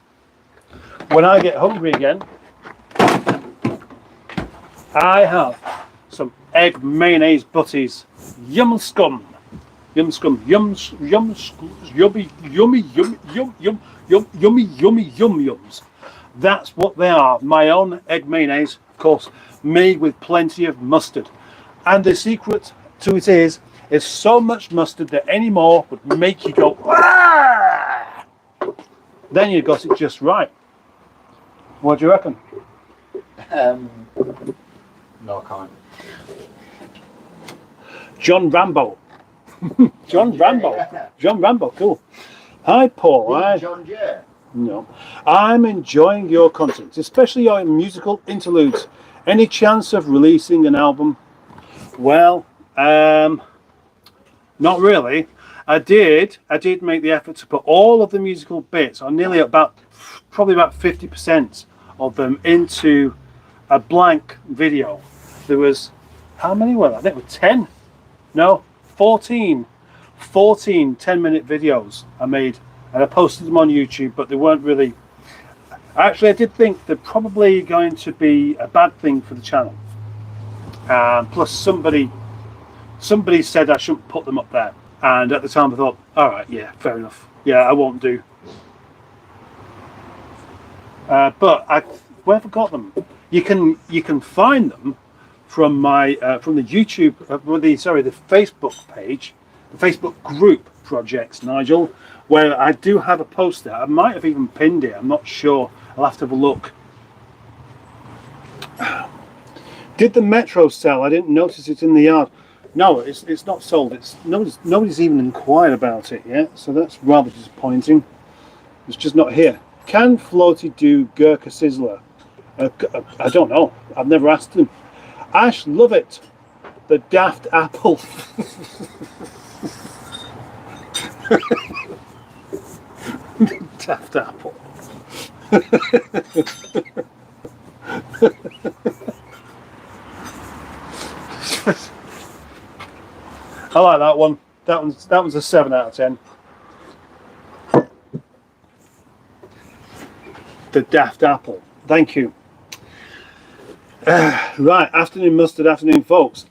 when I get hungry again, I have some egg mayonnaise butties. Yum scum. Yum scum. Yums. Yummy, yummy, yum, yum, yum, yum, yummy, yummy, yum yums. That's what they are. My own egg mayonnaise, of course, made with plenty of mustard. And the secret to it is so much mustard that any more would make you go, ah! Then you got it just right. What do you reckon? No, I can't. John Rambo. John Rambo. Yeah. John Rambo, cool. Hi, Paul. John J. No. I'm enjoying your content, especially your musical interludes. Any chance of releasing an album? Well, not really. I did make the effort to put all of the musical bits, or nearly probably about 50% of them, into a blank video. There was, how many were there? I think it was 10. No, 14 10-minute videos I made, and I posted them on YouTube, but they weren't really, actually I did think they're probably going to be a bad thing for the channel. Plus somebody said I shouldn't put them up there, and at the time I thought, alright, yeah, fair enough, yeah, I won't do. But where have I got them? You can find them from my from the YouTube, the Facebook page, the Facebook group Projects Nigel, where I do have a post there. I might have even pinned it. I'm not sure. I'll have to have a look. Did the Metro sell? I didn't notice it in the yard. No, it's not sold. It's nobody's even inquired about it yet. So that's rather disappointing. It's just not here. Can Floaty do Gurkha Sizzler? I don't know. I've never asked him. Ash, love it. The Daft Apple. Daft Apple. I like that one. That one's a 7 out of 10. The Daft Apple. Thank you. Right, afternoon mustard, afternoon folks.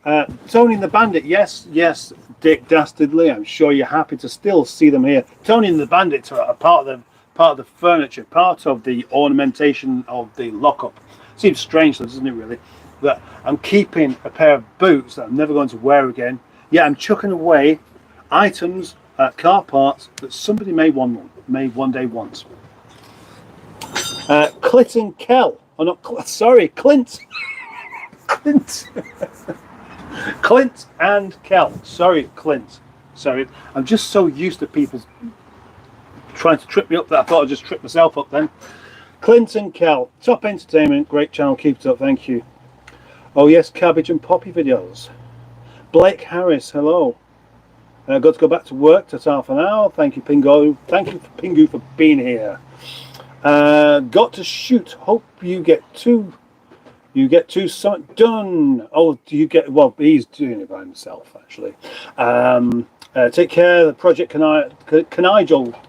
Tony and the Bandit, yes, Dick Dastardly. I'm sure you're happy to still see them here. Tony and the Bandit are part of the furniture, part of the ornamentation of the lockup. Seems strange, doesn't it, really? That I'm keeping a pair of boots that I'm never going to wear again. Yeah, I'm chucking away items, car parts that somebody may one day want. Clit and Kel. Oh, not sorry, Clint. Clint. Clint and Kel. Sorry, Clint. Sorry. I'm just so used to people trying to trip me up that I thought I'd just trip myself up then. Clint and Kel. Top entertainment. Great channel. Keep it up. Thank you. Oh, yes, Cabbage and Poppy videos. Blake Harris. Hello. Got to go back to work. That's half an hour. Thank you, Pingu. Thank you, Pingu, for being here. Got to shoot. Hope you get two something done. Oh, do you get? Well, he's doing it by himself actually. Take care of the Project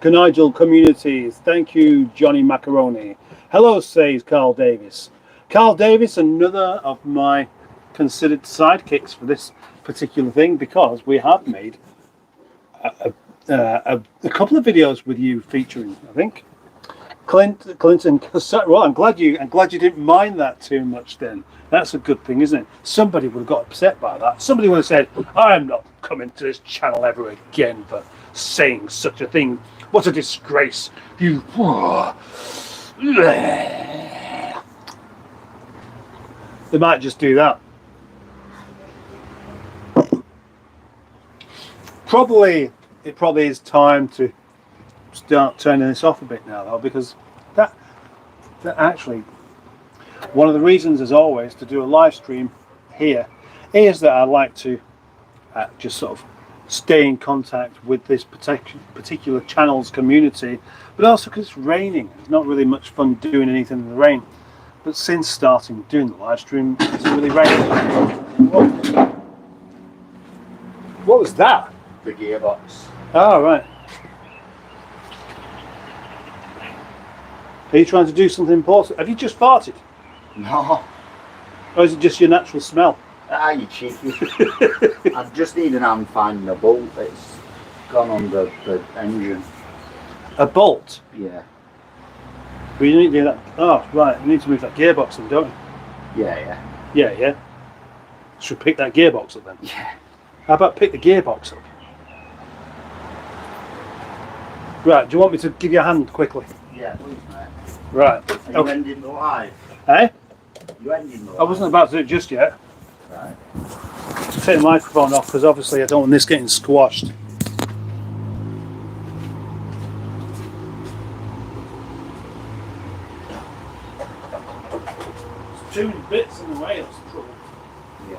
Nigel communities. Thank you, Johnny Macaroni. Hello, says Carl Davis. Carl Davis, another of my considered sidekicks for this particular thing, because we have made a couple of videos with you featuring, I think, Clinton. Well, I'm glad you didn't mind that too much. Then that's a good thing, isn't it? Somebody would have got upset by that. Somebody would have said, "I'm not coming to this channel ever again for saying such a thing. What a disgrace! You." They might just do that. It probably is time to start turning this off a bit now, though, because that actually, one of the reasons, as always, to do a live stream here is that I like to just sort of stay in contact with this particular channel's community, but also because it's raining. It's not really much fun doing anything in the rain. But since starting doing the live stream, it's really raining. Whoa. What was that? The gearbox. Oh, right. Are you trying to do something important? Have you just farted? No. Or is it just your natural smell? Ah, you cheeky. I just need an hand finding a bolt. It's gone on the engine. A bolt? Yeah. But you need to do that. Oh, right. You need to move that gearbox in, don't you? Yeah. Yeah. Should we pick that gearbox up then? Yeah. How about pick the gearbox up? Right, do you want me to give you a hand quickly? Yeah, please, mate. Right. Are you ending the live? Eh? You ending the live? I wasn't about to do it just yet. Right. Take the microphone off because obviously I don't want this getting squashed. There's too many bits in the way, that's the trouble. Yeah.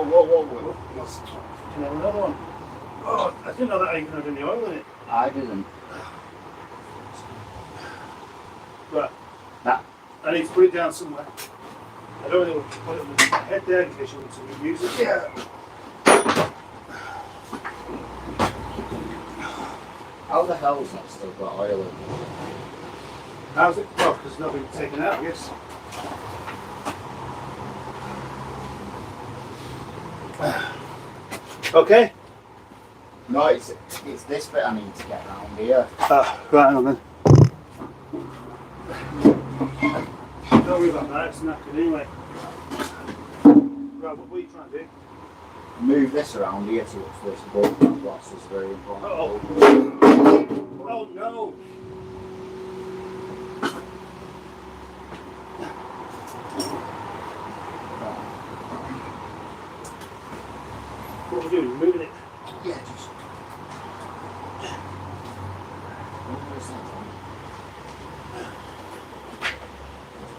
Whoa. Can I have another one? Oh, I didn't know that even had any oil in it. I didn't. Right. Nah. I need to put it down somewhere. I don't really want to put it on the head there in case you want to use it. Yeah. How the hell's that still got oil in it? How's it? Well, because it's not been taken out, I guess. Okay. No, it's this bit I need to get round here. Right, hang on then. Don't worry about that, it's knackered anyway. Right, what were you trying to do? Move this around here to look for this bolt. That's is very important. Oh no! What are we doing? Moving it? Yeah, just.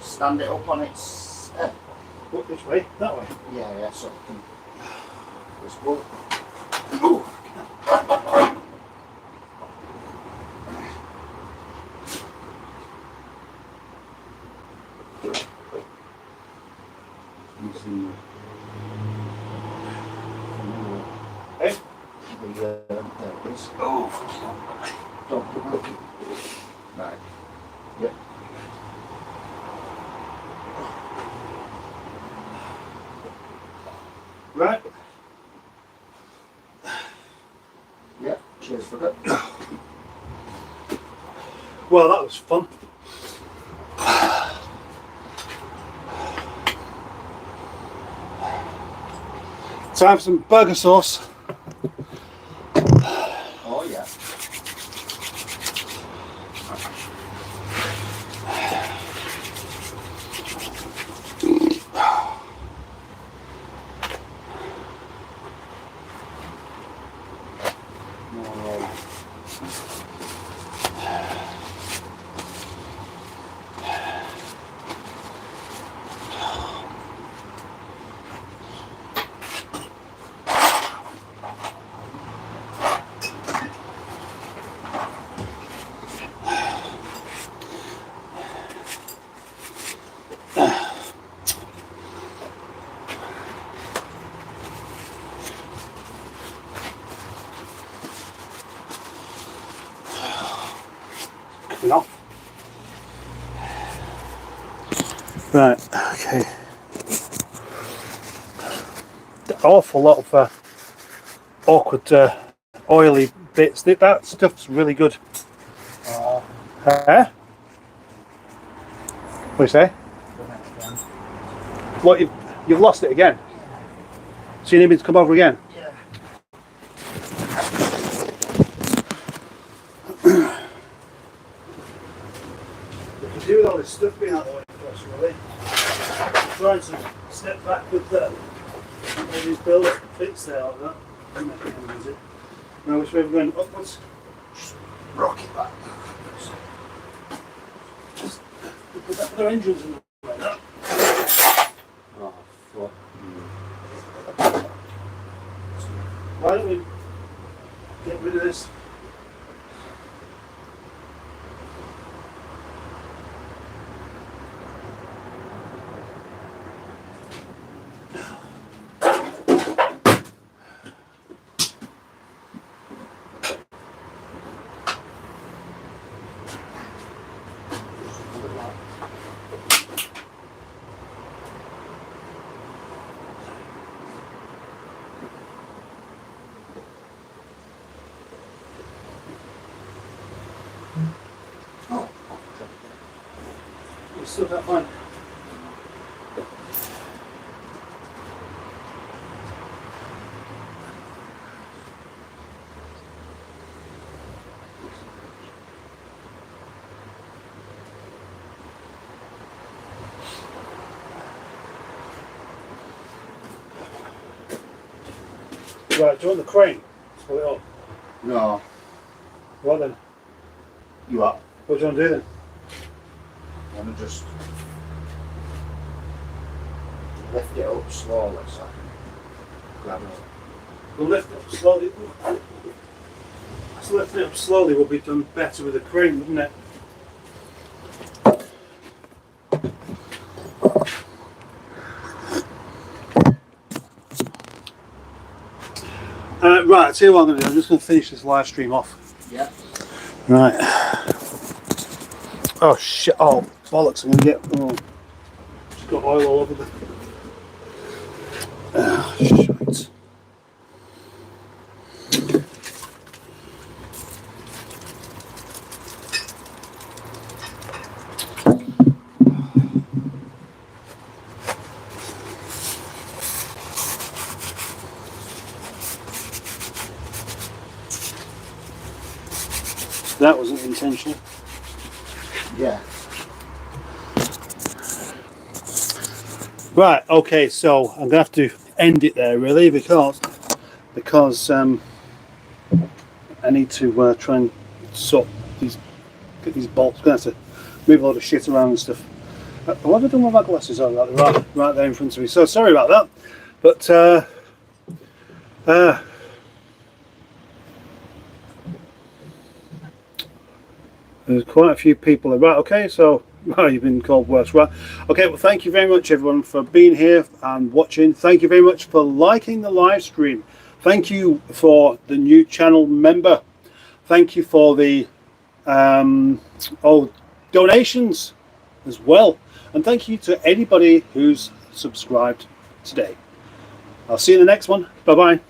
Stand it up on its head. What, this way? That way? Yeah, so it can. This bolt. Ooh. Hey? There it is. Oh. Right. Yep. Right. Yep. Cheers for that. Well, that was fun. Time for some burger sauce. Oh yeah. Coming off. Right, okay. Awful lot of awkward oily bits. That stuff's really good. Huh? What do you say? What, you've lost it again? So you need me to come over again? Yeah. We can do with all this stuff being out the way first, really. Trying to step back with the these build fits there like that. I'm not going to use it. Now which way we're going? Upwards? Just rock it back. Just put that other engines in the way that. Oh, fuck. Why don't we get rid of this? You still can't find it. Right, do you want the crane? Let's pull it up. No. What then? You up? What do you want to do then? I want to just lift it up slowly so I can grab it. We'll lift it up slowly. So lifting it up slowly will be done better with a crane, wouldn't it? Right, I'll tell you what I'm going to do. I'm just going to finish this live stream off. Yeah. Right. Oh shit! Oh bollocks! I'm going to get. Oh, just got oil all over the. Oh shit! That wasn't intentional. Yeah. Right, okay, so I'm gonna have to end it there really because I need to try and sort get these bolts. I'm gonna have to move a lot of shit around and stuff. What have I done with my glasses on? Right there in front of me. So sorry about that, but there's quite a few people. Right, okay, so you've been called worse, right? Okay, well, thank you very much, everyone, for being here and watching. Thank you very much for liking the live stream. Thank you for the new channel member. Thank you for the donations as well, and thank you to anybody who's subscribed today. I'll see you in the next one. Bye bye.